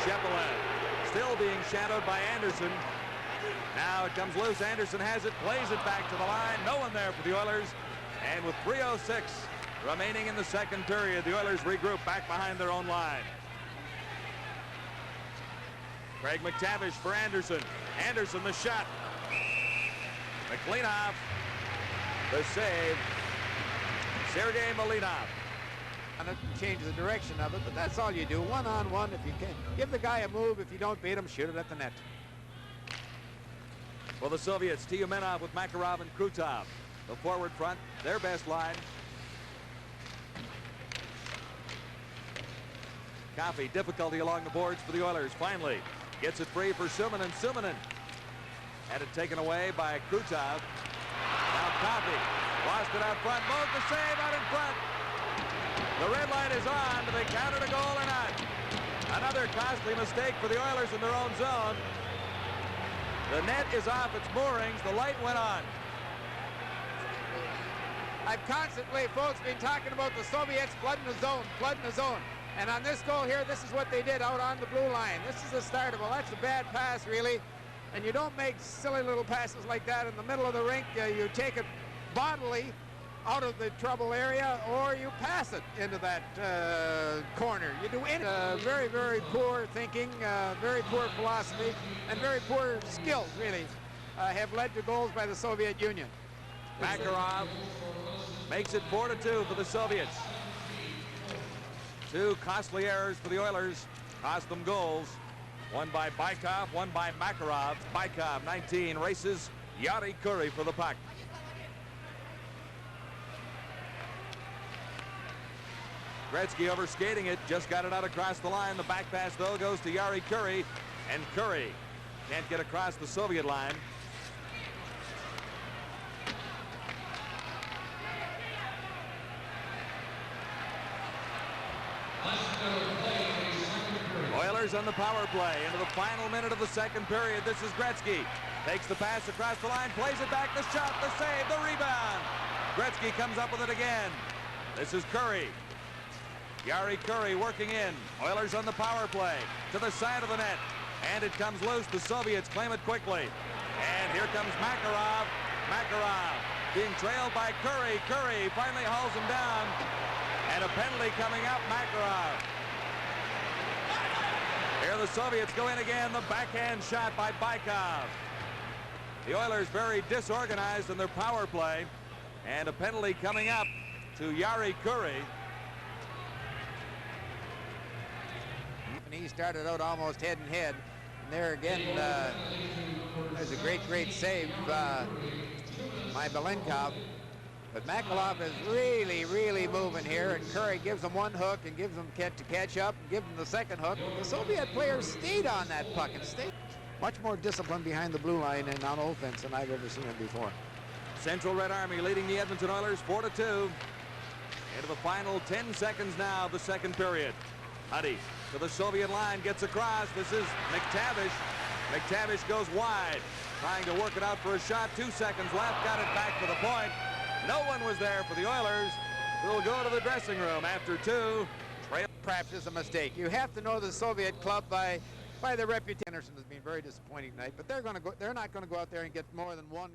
Shepelev still being shadowed by Anderson. Now it comes loose. Anderson has it, plays it back to the line. No one there for the Oilers. And with 3:06 remaining in the second period, the Oilers regroup back behind their own line. Craig McTavish for Anderson. Anderson, the shot. McLeanoff, the save. Sergei Malinov. And it changes the direction of it, but that's all you do. One-on-one, if you can. Give the guy a move. If you don't beat him, shoot it at the net. For the Soviets, Tiumenov with Makarov and Krutov. The forward front, their best line. Coffey, difficulty along the boards for the Oilers. Finally, gets it free for Suminen. Suminen had it taken away by Krutov. Now Coffey lost it out front. Moog the save out in front. The red light is on. Do they count it a goal or not? Another costly mistake for the Oilers in their own zone. The net is off its moorings. The light went on. I've constantly, folks, been talking about the Soviets flooding the zone, flooding the zone. And on this goal here, this is what they did out on the blue line. This is the start of it. Well, that's a bad pass, really. And you don't make silly little passes like that in the middle of the rink. You take it bodily out of the trouble area, or you pass it into that corner. You do any very, very poor thinking, very poor philosophy, and very poor skills, really, have led to goals by the Soviet Union. Makarov makes it 4-2 for the Soviets. Two costly errors for the Oilers cost them goals. One by Bykov, one by Makarov. Bykov, 19, races Yari Curry for the puck. Gretzky overskating it, just got it out across the line. The back pass, though, goes to Yari Curry, and Curry can't get across the Soviet line. Oilers on the power play into the final minute of the second period. This is Gretzky. Takes the pass across the line, plays it back, the shot, the save, the rebound. Gretzky comes up with it again. This is Curry. Yari Curry working in. Oilers on the power play to the side of the net. And it comes loose. The Soviets claim it quickly. And here comes Makarov. Makarov being trailed by Curry. Curry finally hauls him down. And a penalty coming up. Makarov. Here the Soviets go in again. The backhand shot by Bykov. The Oilers very disorganized in their power play. And a penalty coming up to Yari Curry. And he started out almost head and head. And there again, there's a great save by Belinkov. But Makarov is really moving here, and Curry gives him one hook and gives him to catch up and give him the second hook. But the Soviet players stayed on that puck and stayed much more disciplined behind the blue line and on offense than I've ever seen it before. Central Red Army leading the Edmonton Oilers 4-2. Into the final 10 seconds now of the second period. Huddy to the Soviet line, gets across. This is McTavish. McTavish goes wide. trying to work it out for a shot. 2 seconds left. Got it back for the point. No one was there for the Oilers. We'll go to the dressing room after 2. Perhaps is a mistake. You have to know the Soviet club by their reputation. Anderson has been very disappointing tonight, but they're not going to go out there and get more than one.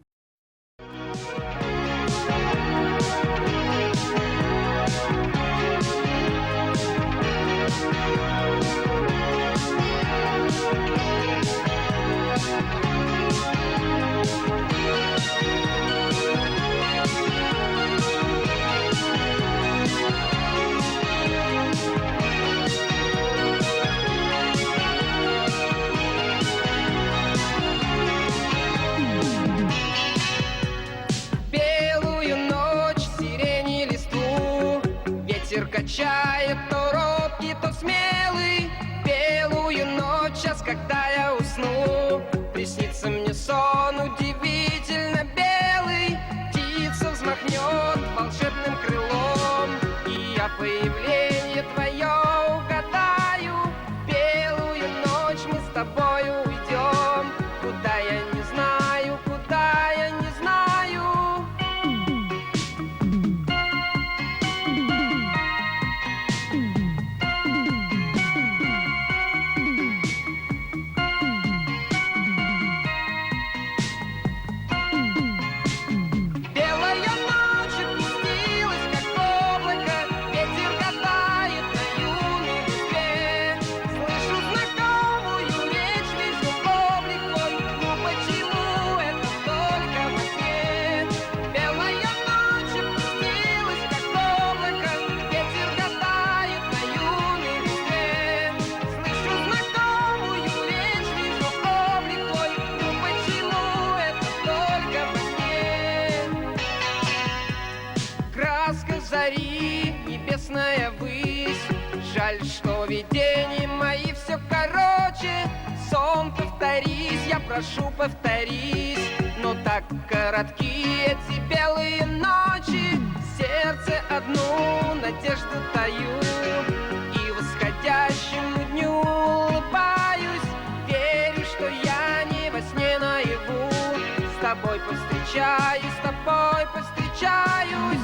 Качает то робкий, то смелый. Белую ночь, сейчас, когда я усну, приснится мне сон удивительно белый. Птица взмахнет волшебным крылом, и я появление твое угадаю. Белую ночь мы с тобою уйдем, куда я не знаю, куда я не знаю. Зари, небесная высь. Жаль, что видения мои все короче. Сон, повторись, я прошу, повторись. Но так коротки эти белые ночи. В сердце одну надежду таю, и восходящему дню улыбаюсь. Верю, что я не во сне наяву. С тобой повстречаюсь, с тобой повстречаюсь.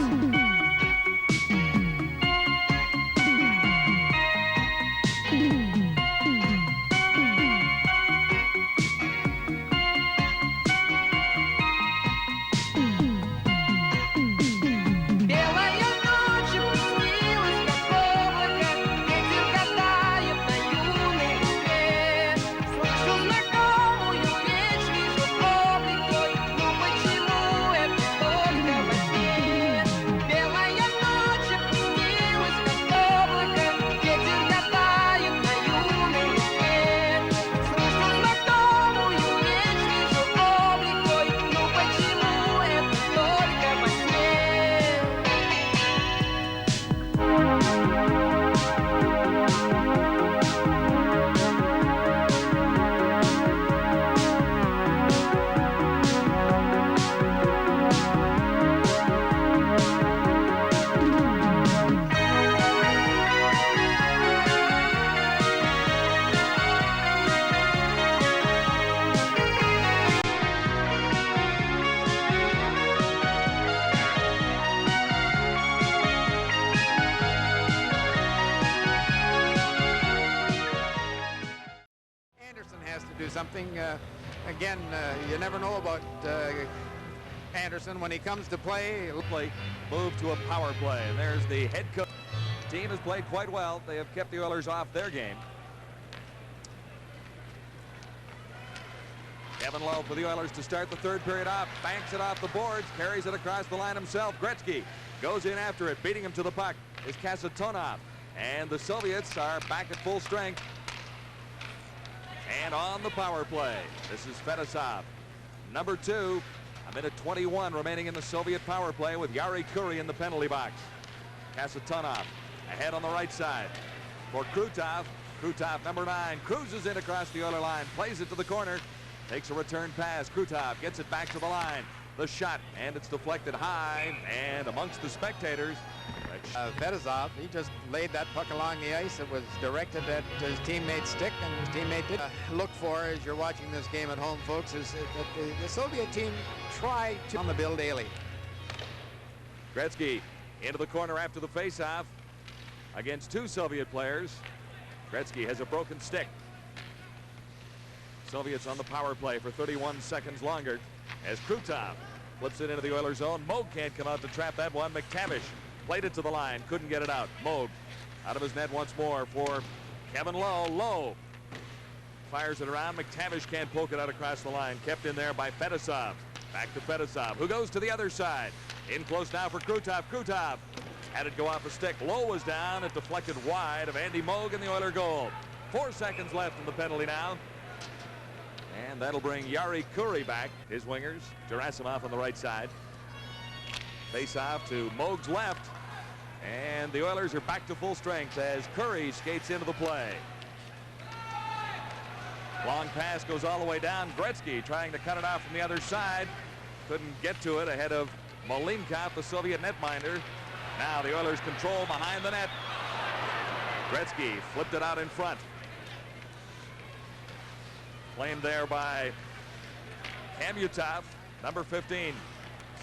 Something again, you never know about Anderson when he comes to play. Move to a power play, and there's the head coach. The team has played quite well. They have kept the Oilers off their game. Kevin Lowe for the Oilers to start the third period off. Banks it off the boards, carries it across the line himself. Gretzky goes in after it, beating him to the puck is Kasatonov, and the Soviets are back at full strength. And on the power play, this is Fedosov, number 2. A minute 21 remaining in the Soviet power play with Yari Kuri in the penalty box. Kasatonov ahead on the right side for Krutov. Krutov, number 9, cruises in across the Oiler line, plays it to the corner, takes a return pass. Krutov gets it back to the line. The shot, and it's deflected high and amongst the spectators. Fedosov, he just laid that puck along the ice. It was directed at his teammate's stick, and his teammate did look for, as you're watching this game at home, folks, is that the Soviet team tried to on the bill daily. Gretzky into the corner after the faceoff against two Soviet players. Gretzky has a broken stick. Soviets on the power play for 31 seconds longer as Krutov flips it into the Oilers' zone. Moog can't come out to trap that one. McTavish played it to the line, couldn't get it out. Moog out of his net once more for Kevin Lowe. Lowe fires it around. McTavish can't poke it out across the line. Kept in there by Fedosov. Back to Fedosov, who goes to the other side. In close now for Krutov. Krutov had it go off a stick. Lowe was down. It deflected wide of Andy Moog in the Oiler goal. 4 seconds left in the penalty now. And that'll bring Yari Curry back. His wingers. Gerasimov on the right side. Face off to Moog's left. And the Oilers are back to full strength as Curry skates into the play. Long pass goes all the way down. Gretzky trying to cut it off from the other side. Couldn't get to it ahead of Malinkov, the Soviet netminder. Now the Oilers control behind the net. Gretzky flipped it out in front. Claimed there by Kamutov, number 15.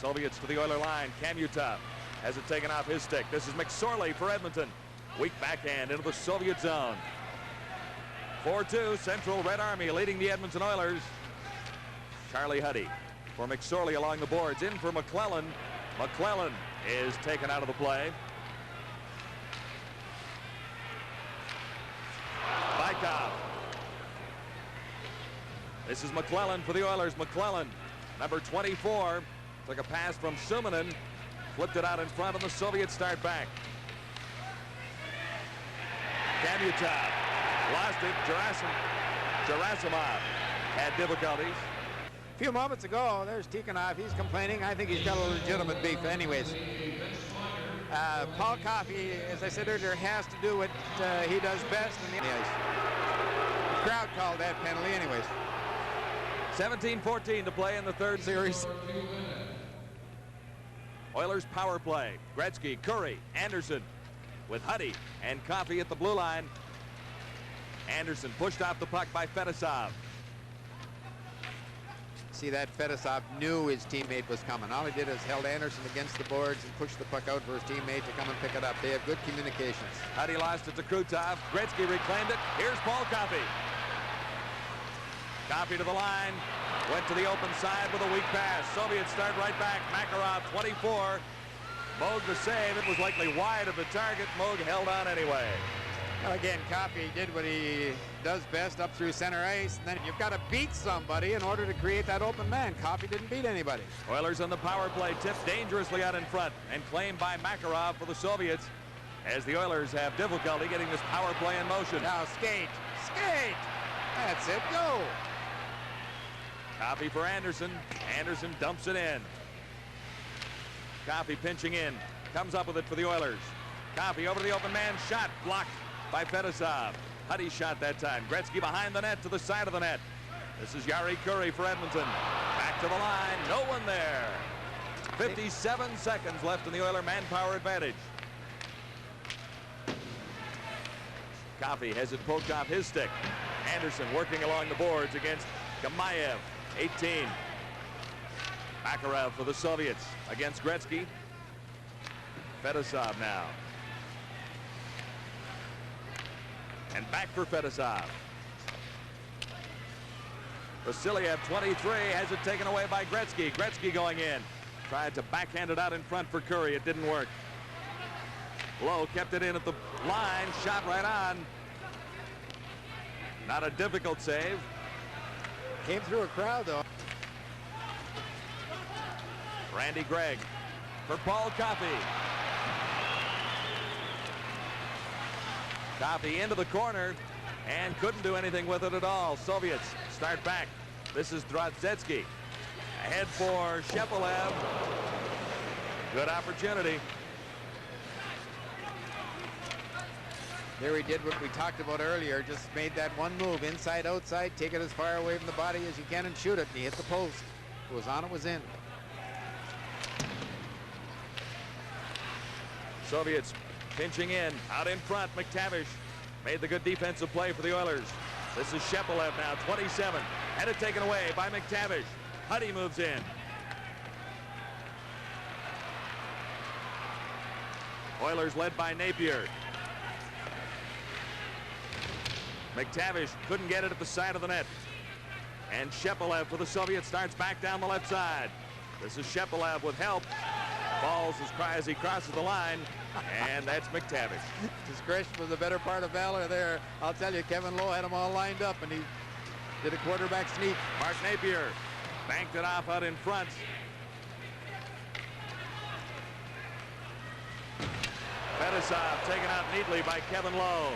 Soviets to the Oiler line. Kamutov has it taken off his stick. This is McSorley for Edmonton. Weak backhand into the Soviet zone. 4-2, Central Red Army leading the Edmonton Oilers. Charlie Huddy for McSorley along the boards. In for McClellan. McClellan is taken out of the play. Bykov. This is McClellan for the Oilers. McClellan, number 24, took a pass from Suminen, flipped it out in front, and the Soviets start back. Kamutov lost it. Gerasimov had difficulties. A few moments ago, there's Tikhonov. He's complaining. I think he's got a legitimate beef anyways. Paul Coffey, as I said earlier, has to do what he does best in the ice. The crowd called that penalty anyways. 17-14 to play in the third series. Oilers power play. Gretzky, Curry, Anderson with Huddy and Coffey at the blue line. Anderson pushed off the puck by Fedosov. See, that Fedosov knew his teammate was coming. All he did is held Anderson against the boards and pushed the puck out for his teammate to come and pick it up. They have good communications. Huddy lost it to Krutov. Gretzky reclaimed it. Here's Paul Coffey. Coffey to the line. Went to the open side with a weak pass. Soviets start right back. Makarov, 24. Moog the save. It was likely wide of the target. Moog held on anyway. Well, again, Coffey did what he does best up through center ice. And then you've got to beat somebody in order to create that open man. Coffey didn't beat anybody. Oilers on the power play, tipped dangerously out in front and claimed by Makarov for the Soviets as the Oilers have difficulty getting this power play in motion. Now skate. Skate. That's it. Go. Coffey for Anderson. Anderson dumps it in. Coffey pinching in. Comes up with it for the Oilers. Coffey over the open man. Shot blocked by Fedosov. Huddy shot that time. Gretzky behind the net to the side of the net. This is Yari Curry for Edmonton. Back to the line. No one there. 57 seconds left in the Oiler manpower advantage. Coffey has it poked off his stick. Anderson working along the boards against Gamayev. 18. Makarov for the Soviets against Gretzky. Fedosov now. And back for Fedosov. Vasiliev, 23, has it taken away by Gretzky. Gretzky going in. Tried to backhand it out in front for Curry. It didn't work. Lowe kept it in at the line. Shot right on. Not a difficult save. Came through a crowd, though. Randy Gregg for Paul Coffey. Coffey into the corner and couldn't do anything with it at all. Soviets start back. This is Drozdetsky. Ahead for Shepelev. Good opportunity. There he did what we talked about earlier, just made that one move, inside, outside, take it as far away from the body as you can and shoot it, and he hit the post. It was on, it was in. Soviets pinching in. Out in front, McTavish made the good defensive play for the Oilers. This is Shepelev now, 27. Had it taken away by McTavish. Huddy moves in. Oilers led by Napier. McTavish couldn't get it at the side of the net. And Shepelev for the Soviets starts back down the left side. This is Shepelev with help. Falls as he crosses the line, and that's McTavish. Discretion was the better part of valor there. I'll tell you, Kevin Lowe had them all lined up, and he did a quarterback sneak. Mark Napier banked it off out in front. Fetisov taken out neatly by Kevin Lowe.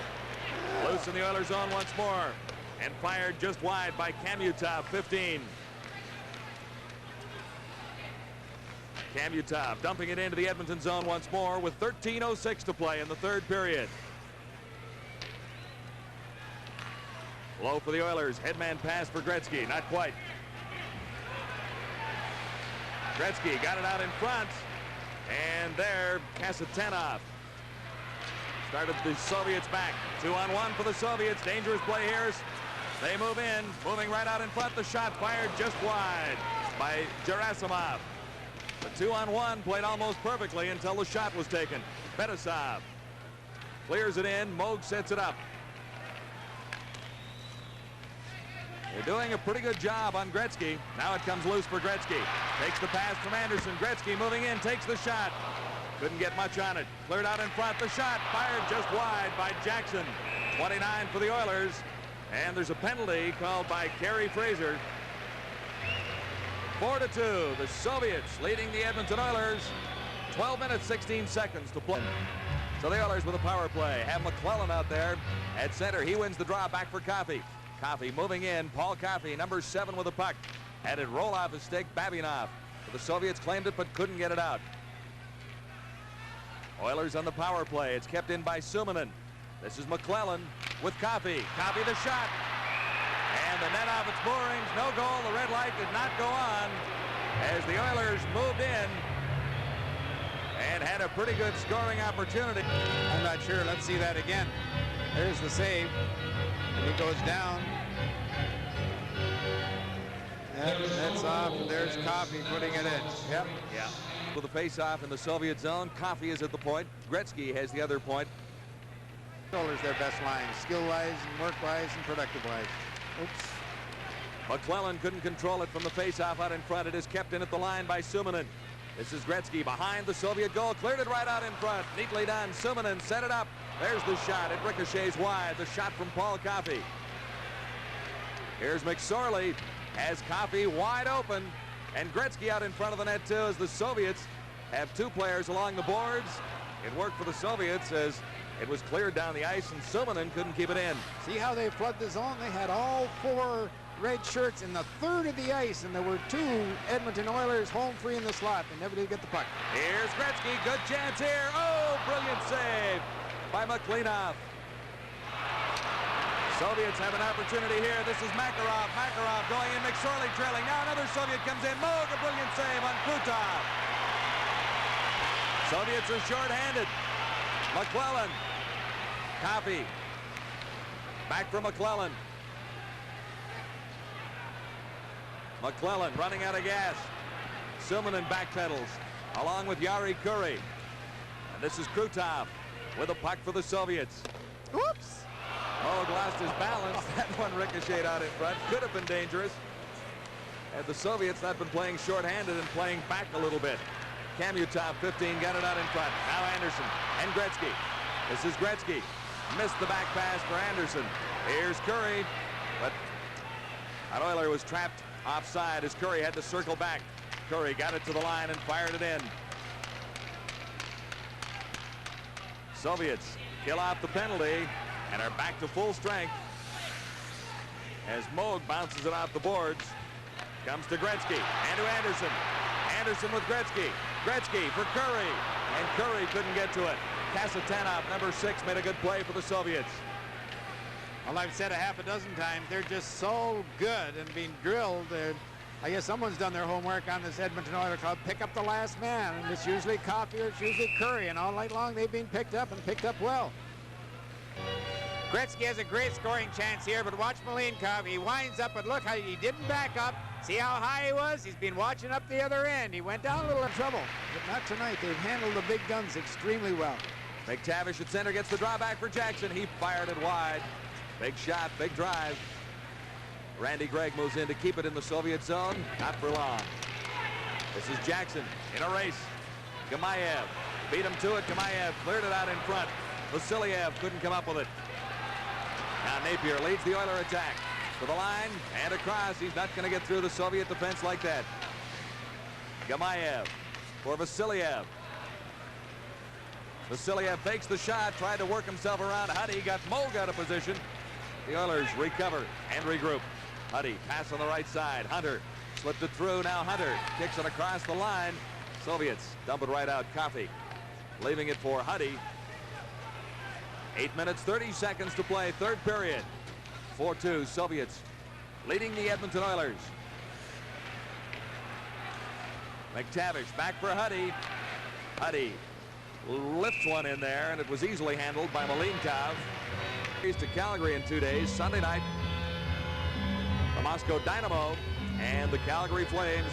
Loose in the Oilers zone once more, and fired just wide by Kamutov, 15. Kamutov dumping it into the Edmonton zone once more with 13:06 to play in the third period. Low for the Oilers. Headman pass for Gretzky. Not quite. Gretzky got it out in front. And there, Kasatanov started the Soviets back. 2-on-1 for the Soviets. Dangerous play here. They move in. Moving right out in front. The shot fired just wide by Gerasimov. The 2-on-1 played almost perfectly until the shot was taken. Fetisov clears it in. Moog sets it up. They're doing a pretty good job on Gretzky. Now it comes loose for Gretzky. Takes the pass from Anderson. Gretzky moving in, takes the shot. Couldn't get much on it. Cleared out in front. The shot fired just wide by Jackson. 29 for the Oilers. And there's a penalty called by Kerry Fraser. 4-2. The Soviets leading the Edmonton Oilers. 12 minutes, 16 seconds to play. So the Oilers with a power play. Have McClellan out there at center. He wins the draw back for Coffey. Coffey moving in. Paul Coffey, number 7 with the puck. Had it roll off his stick. Babinov. The Soviets claimed it but couldn't get it out. Oilers on the power play. It's kept in by Suominen. This is McClellan with Coffey. Coffey the shot. And the net off its moorings. No goal. The red light did not go on as the Oilers moved in and had a pretty good scoring opportunity. I'm not sure. Let's see that again. There's the save. And he goes down. That's off. There's Coffey putting it in. Yep. Yeah. With a face-off in the Soviet zone, Coffey is at the point. Gretzky has the other point. Oilers their best line, skill-wise and work-wise and productive-wise. Oops. McClellan couldn't control it from the face-off out in front. It is kept in at the line by Suominen. This is Gretzky behind the Soviet goal. Cleared it right out in front. Neatly done. Suominen set it up. There's the shot. It ricochets wide. The shot from Paul Coffey. Here's McSorley. Has Coffey wide open. And Gretzky out in front of the net, too, as the Soviets have two players along the boards. It worked for the Soviets as it was cleared down the ice, and Suominen couldn't keep it in. See how they flood the zone? They had all 4 red shirts in the third of the ice, and there were 2 Edmonton Oilers home free in the slot. They never did get the puck. Here's Gretzky. Good chance here. Oh, brilliant save by McLeanoff. Soviets have an opportunity here. This is Makarov. Makarov going in. McSorley trailing. Now another Soviet comes in. Moog, a brilliant save on Krutov. Soviets are short-handed. McClellan. Coffey. Back for McClellan. McClellan running out of gas. Suominen backpedals along with Jari Kurri. And this is Krutov with a puck for the Soviets. Oops. Moog lost his balance. That one ricocheted out in front. Could have been dangerous had the Soviets not been playing short-handed and playing back a little bit. Kamutov, 15, got it out in front. Now Anderson and Gretzky. This is Gretzky. Missed the back pass for Anderson. Here's Kurri, but an Oiler was trapped offside as Kurri had to circle back. Kurri got it to the line and fired it in. Soviets kill off the penalty and are back to full strength as Moog bounces it off the boards. Comes to Gretzky and to Anderson. Anderson with Gretzky. Gretzky for Kurri, and Kurri couldn't get to it. Kasatanov, number 6, made a good play for the Soviets. Well, I've said a half a dozen times, they're just so good and being drilled. I guess someone's done their homework on this Edmonton Oilers club. Pick up the last man, and it's usually Coffey or it's usually Curry, and all night long they've been picked up and picked up well. Gretzky has a great scoring chance here, but watch Malinkov. He winds up, but look how he didn't back up. See how high he was? He's been watching up the other end. He went down a little in trouble, but not tonight. They've handled the big guns extremely well. McTavish at center gets the drawback for Jackson. He fired it wide. Big shot, big drive. Randy Gregg moves in to keep it in the Soviet zone. Not for long. This is Jackson in a race. Gamayev beat him to it. Gamayev cleared it out in front. Vasiliev couldn't come up with it. Now Napier leads the Oiler attack to the line and across. He's not going to get through the Soviet defense like that. Gamayev for Vasiliev. Vasiliev fakes the shot, tried to work himself around Huddy, got Moog out of position. The Oilers recover and regroup. Huddy pass on the right side. Hunter slipped it through. Now Hunter kicks it across the line. Soviets dump it right out. Coffey leaving it for Huddy. 8 minutes 30 seconds to play, third period. 4-2 Soviets leading the Edmonton Oilers. McTavish back for Huddy. Huddy lifts one in there, and it was easily handled by Malinkov. He's to Calgary in 2 days. Sunday night, the Moscow Dynamo and the Calgary Flames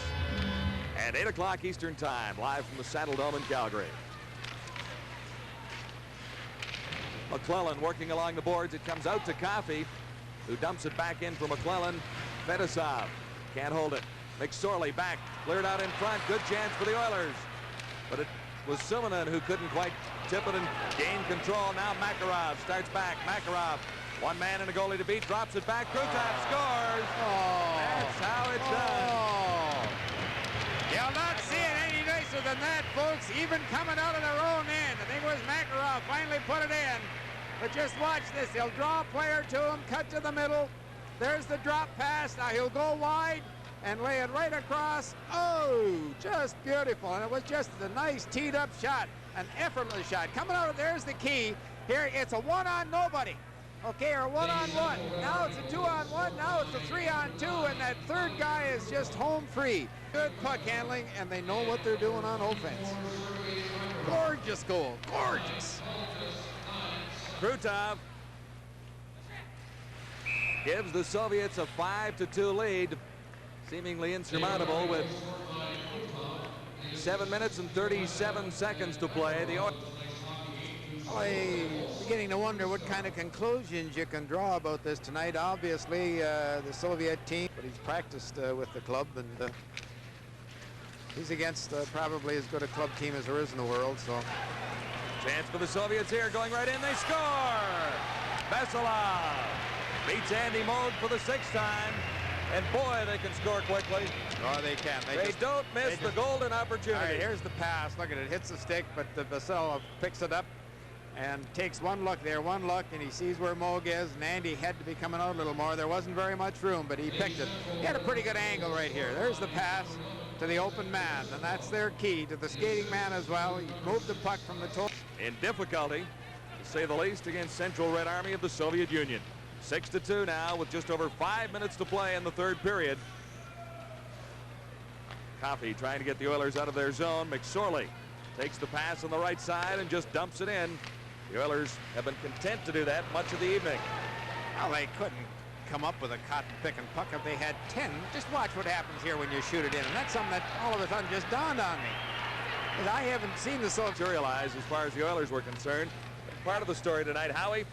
at 8 o'clock Eastern Time, live from the Saddle Dome in Calgary. McClellan working along the boards. It comes out to Coffey, who dumps it back in for McClellan. Fedosov can't hold it. McSorley back, cleared out in front. Good chance for the Oilers, but it was Simonin who couldn't quite tip it and gain control. Now Makarov starts back. Makarov, one man and a goalie to beat, drops it back. Krutov scores. Oh. That's how it's done. You'll not see it any nicer than that, folks. Even coming out of their own end. I think it was Makarov finally put it in. But just watch this. He'll draw a player to him, cut to the middle. There's the drop pass. Now he'll go wide and lay it right across. Oh, just beautiful. And it was just a nice teed up shot, an effortless shot. Coming out of there's the key. Here it's a 1-on-nobody. Okay, or 1-on-1. Now it's a 2-on-1. Now it's a 3-on-2, and that third guy is just home free. Good puck handling, and they know what they're doing on offense. Gorgeous goal, gorgeous. Krutov gives the Soviets a 5-2 lead, seemingly insurmountable with 7 minutes and 37 seconds to play. I'm beginning to wonder what kind of conclusions you can draw about this tonight. Obviously, the Soviet team, but he's practiced with the club, and he's against probably as good a club team as there is in the world. So, chance for the Soviets here, going right in. They score. Veselov beats Andy Moog for the 6th time, and boy, they can score quickly. Oh, they can. They don't miss the golden opportunity. All right, here's the pass. Look at it. Hits the stick, but Veselov picks it up and takes one look there, and he sees where Moog is, and Andy had to be coming out a little more. There wasn't very much room, but he picked it. He had a pretty good angle right here. There's the pass to the open man, and that's their key to the skating man as well. He moved the puck from the toe. In difficulty, to say the least, against Central Red Army of the Soviet Union. 6-2 now with just over 5 minutes to play in the third period. Coffey trying to get the Oilers out of their zone. McSorley takes the pass on the right side and just dumps it in. The Oilers have been content to do that much of the evening. Well, they couldn't come up with a cotton-picking puck if they had 10. Just watch what happens here when you shoot it in, and that's something that all of a sudden just dawned on me. Because I haven't seen the Soviets materialize as far as the Oilers were concerned. Part of the story tonight, Howie,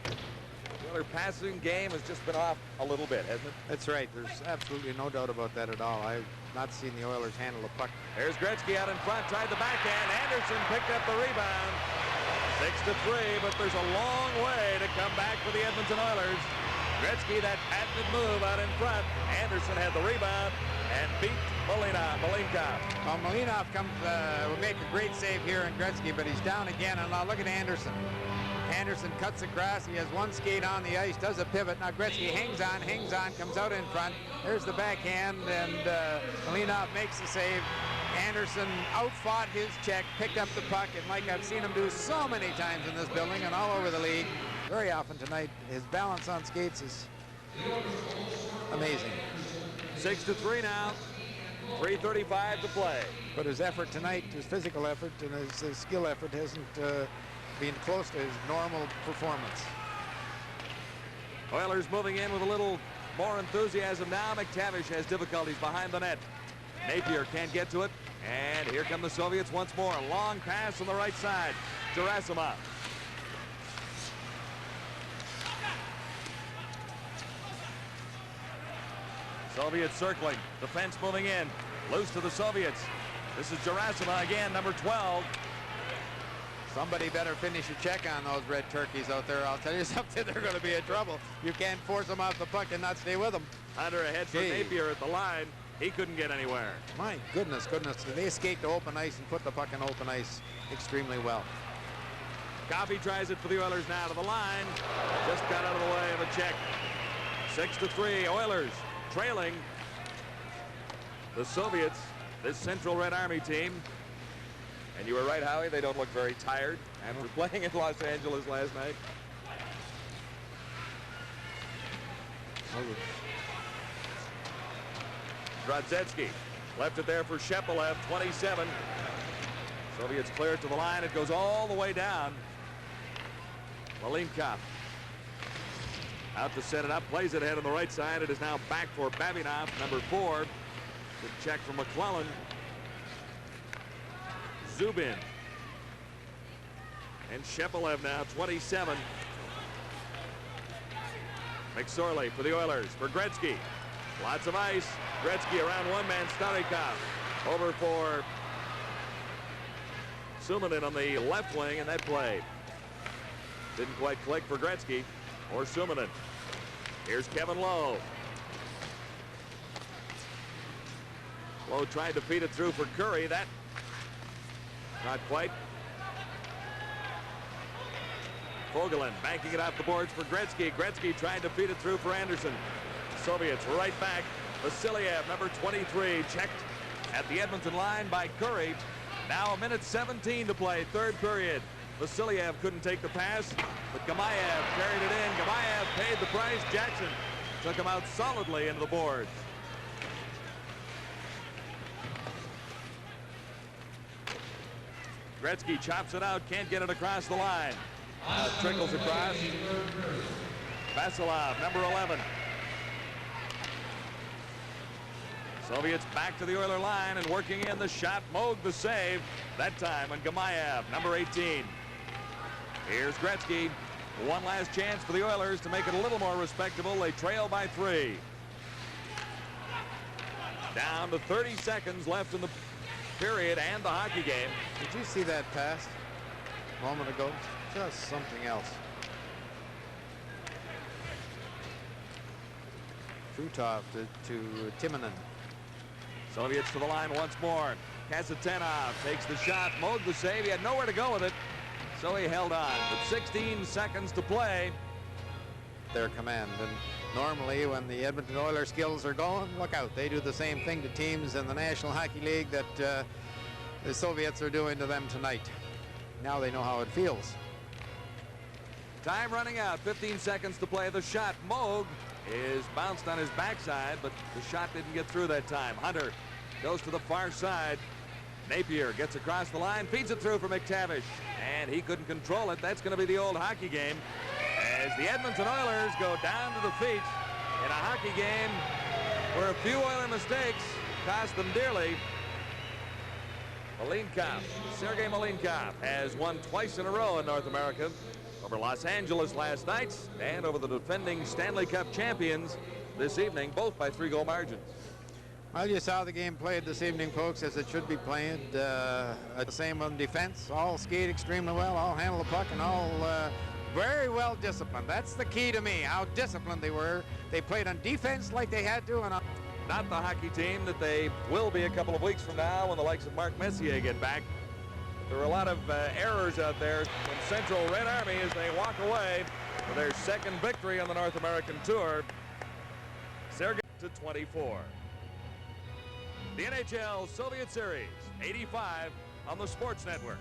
the Oilers passing game has just been off a little bit, hasn't it? That's right. There's absolutely no doubt about that at all. I've not seen the Oilers handle the puck. There's Gretzky out in front, tried the backhand. Anderson picked up the rebound. 6-3, but there's a long way to come back for the Edmonton Oilers. Gretzky, that patented move out in front. Anderson had the rebound and beat Malinkov. Well, Malinkov will make a great save here in Gretzky, but he's down again. And now look at Anderson. Anderson cuts across. He has one skate on the ice, does a pivot. Now Gretzky hangs on, comes out in front. There's the backhand, and Malinkov makes the save. Anderson outfought his check, picked up the puck, and like I've seen him do so many times in this building and all over the league, very often tonight, his balance on skates is amazing. 6-3 now. 3:35 to play. But his effort tonight, his physical effort and his skill effort hasn't been close to his normal performance. Oilers moving in with a little more enthusiasm now. McTavish has difficulties behind the net. Napier can't get to it. And here come the Soviets once more. A long pass on the right side. Gerasimov. Soviets circling. Defense moving in. Loose to the Soviets. This is Gerasimov again, number 12. Somebody better finish a check on those red turkeys out there. I'll tell you something, they're going to be in trouble. You can't force them off the puck and not stay with them. Hunter ahead for Napier at the line. He couldn't get anywhere. My goodness. They skate to open ice and put the puck in open ice extremely well. Coffey tries it for the Oilers now to the line. Just got out of the way of a check. 6-3, Oilers trailing the Soviets, this Central Red Army team. And you were right, Howie, they don't look very tired after playing in Los Angeles last night. Grodzetsky left it there for Shepelev, 27. Soviets clear it to the line. It goes all the way down. Malinkov out to set it up, plays it ahead on the right side. It is now back for Babinov, number 4. Good check from McClellan. Zubin. And Shepelev now, 27. McSorley for the Oilers, for Gretzky. Lots of ice. Gretzky around one man, Starikov. Over for Sumanin on the left wing, and that play didn't quite click for Gretzky or Sumanin. Here's Kevin Lowe. Lowe tried to feed it through for Curry. That not quite. Fogelin banking it off the boards for Gretzky. Gretzky tried to feed it through for Anderson. Soviets right back. Vasiliev, number 23, checked at the Edmonton line by Curry. Now 1:17 to play, third period. Vasiliev couldn't take the pass, but Gamayev carried it in. Gamayev paid the price. Jackson took him out solidly into the boards. Gretzky chops it out, can't get it across the line. Trickles across. Vasilov, number 11. Soviets back to the Oiler line and working in the shot. Moog the save. That time on Gamayev, number 18. Here's Gretzky. One last chance for the Oilers to make it a little more respectable. They trail by 3. Down to 30 seconds left in the period and the hockey game. Did you see that pass a moment ago? Just something else. Krutov to Timonen. Soviets to the line once more. Kasatenov takes the shot. Moog the save. He had nowhere to go with it, so he held on. With 16 seconds to play. Their command. And normally when the Edmonton Oilers skills are going, look out. They do the same thing to teams in the National Hockey League that the Soviets are doing to them tonight. Now they know how it feels. Time running out. 15 seconds to play. The shot. Moog is bounced on his backside, but the shot didn't get through that time. Hunter goes to the far side. Napier gets across the line, feeds it through for McTavish, and he couldn't control it. That's going to be the old hockey game as the Edmonton Oilers go down to defeat in a hockey game where a few Oiler mistakes cost them dearly. Malinkov, Sergei Malinkov, has won twice in a row in North America. Over Los Angeles last night and over the defending Stanley Cup champions this evening, both by 3-goal margins. Well, you saw the game played this evening, folks, as it should be played. The same on defense. All skate extremely well, all handle the puck, and all very well disciplined. That's the key to me, how disciplined they were. They played on defense like they had to. And not the hockey team that they will be a couple of weeks from now when the likes of Mark Messier get back. There were a lot of errors out there in Central Red Army as they walk away for their second victory on the North American Tour. Sergei to 24. The NHL Soviet Series 85 on the Sports Network.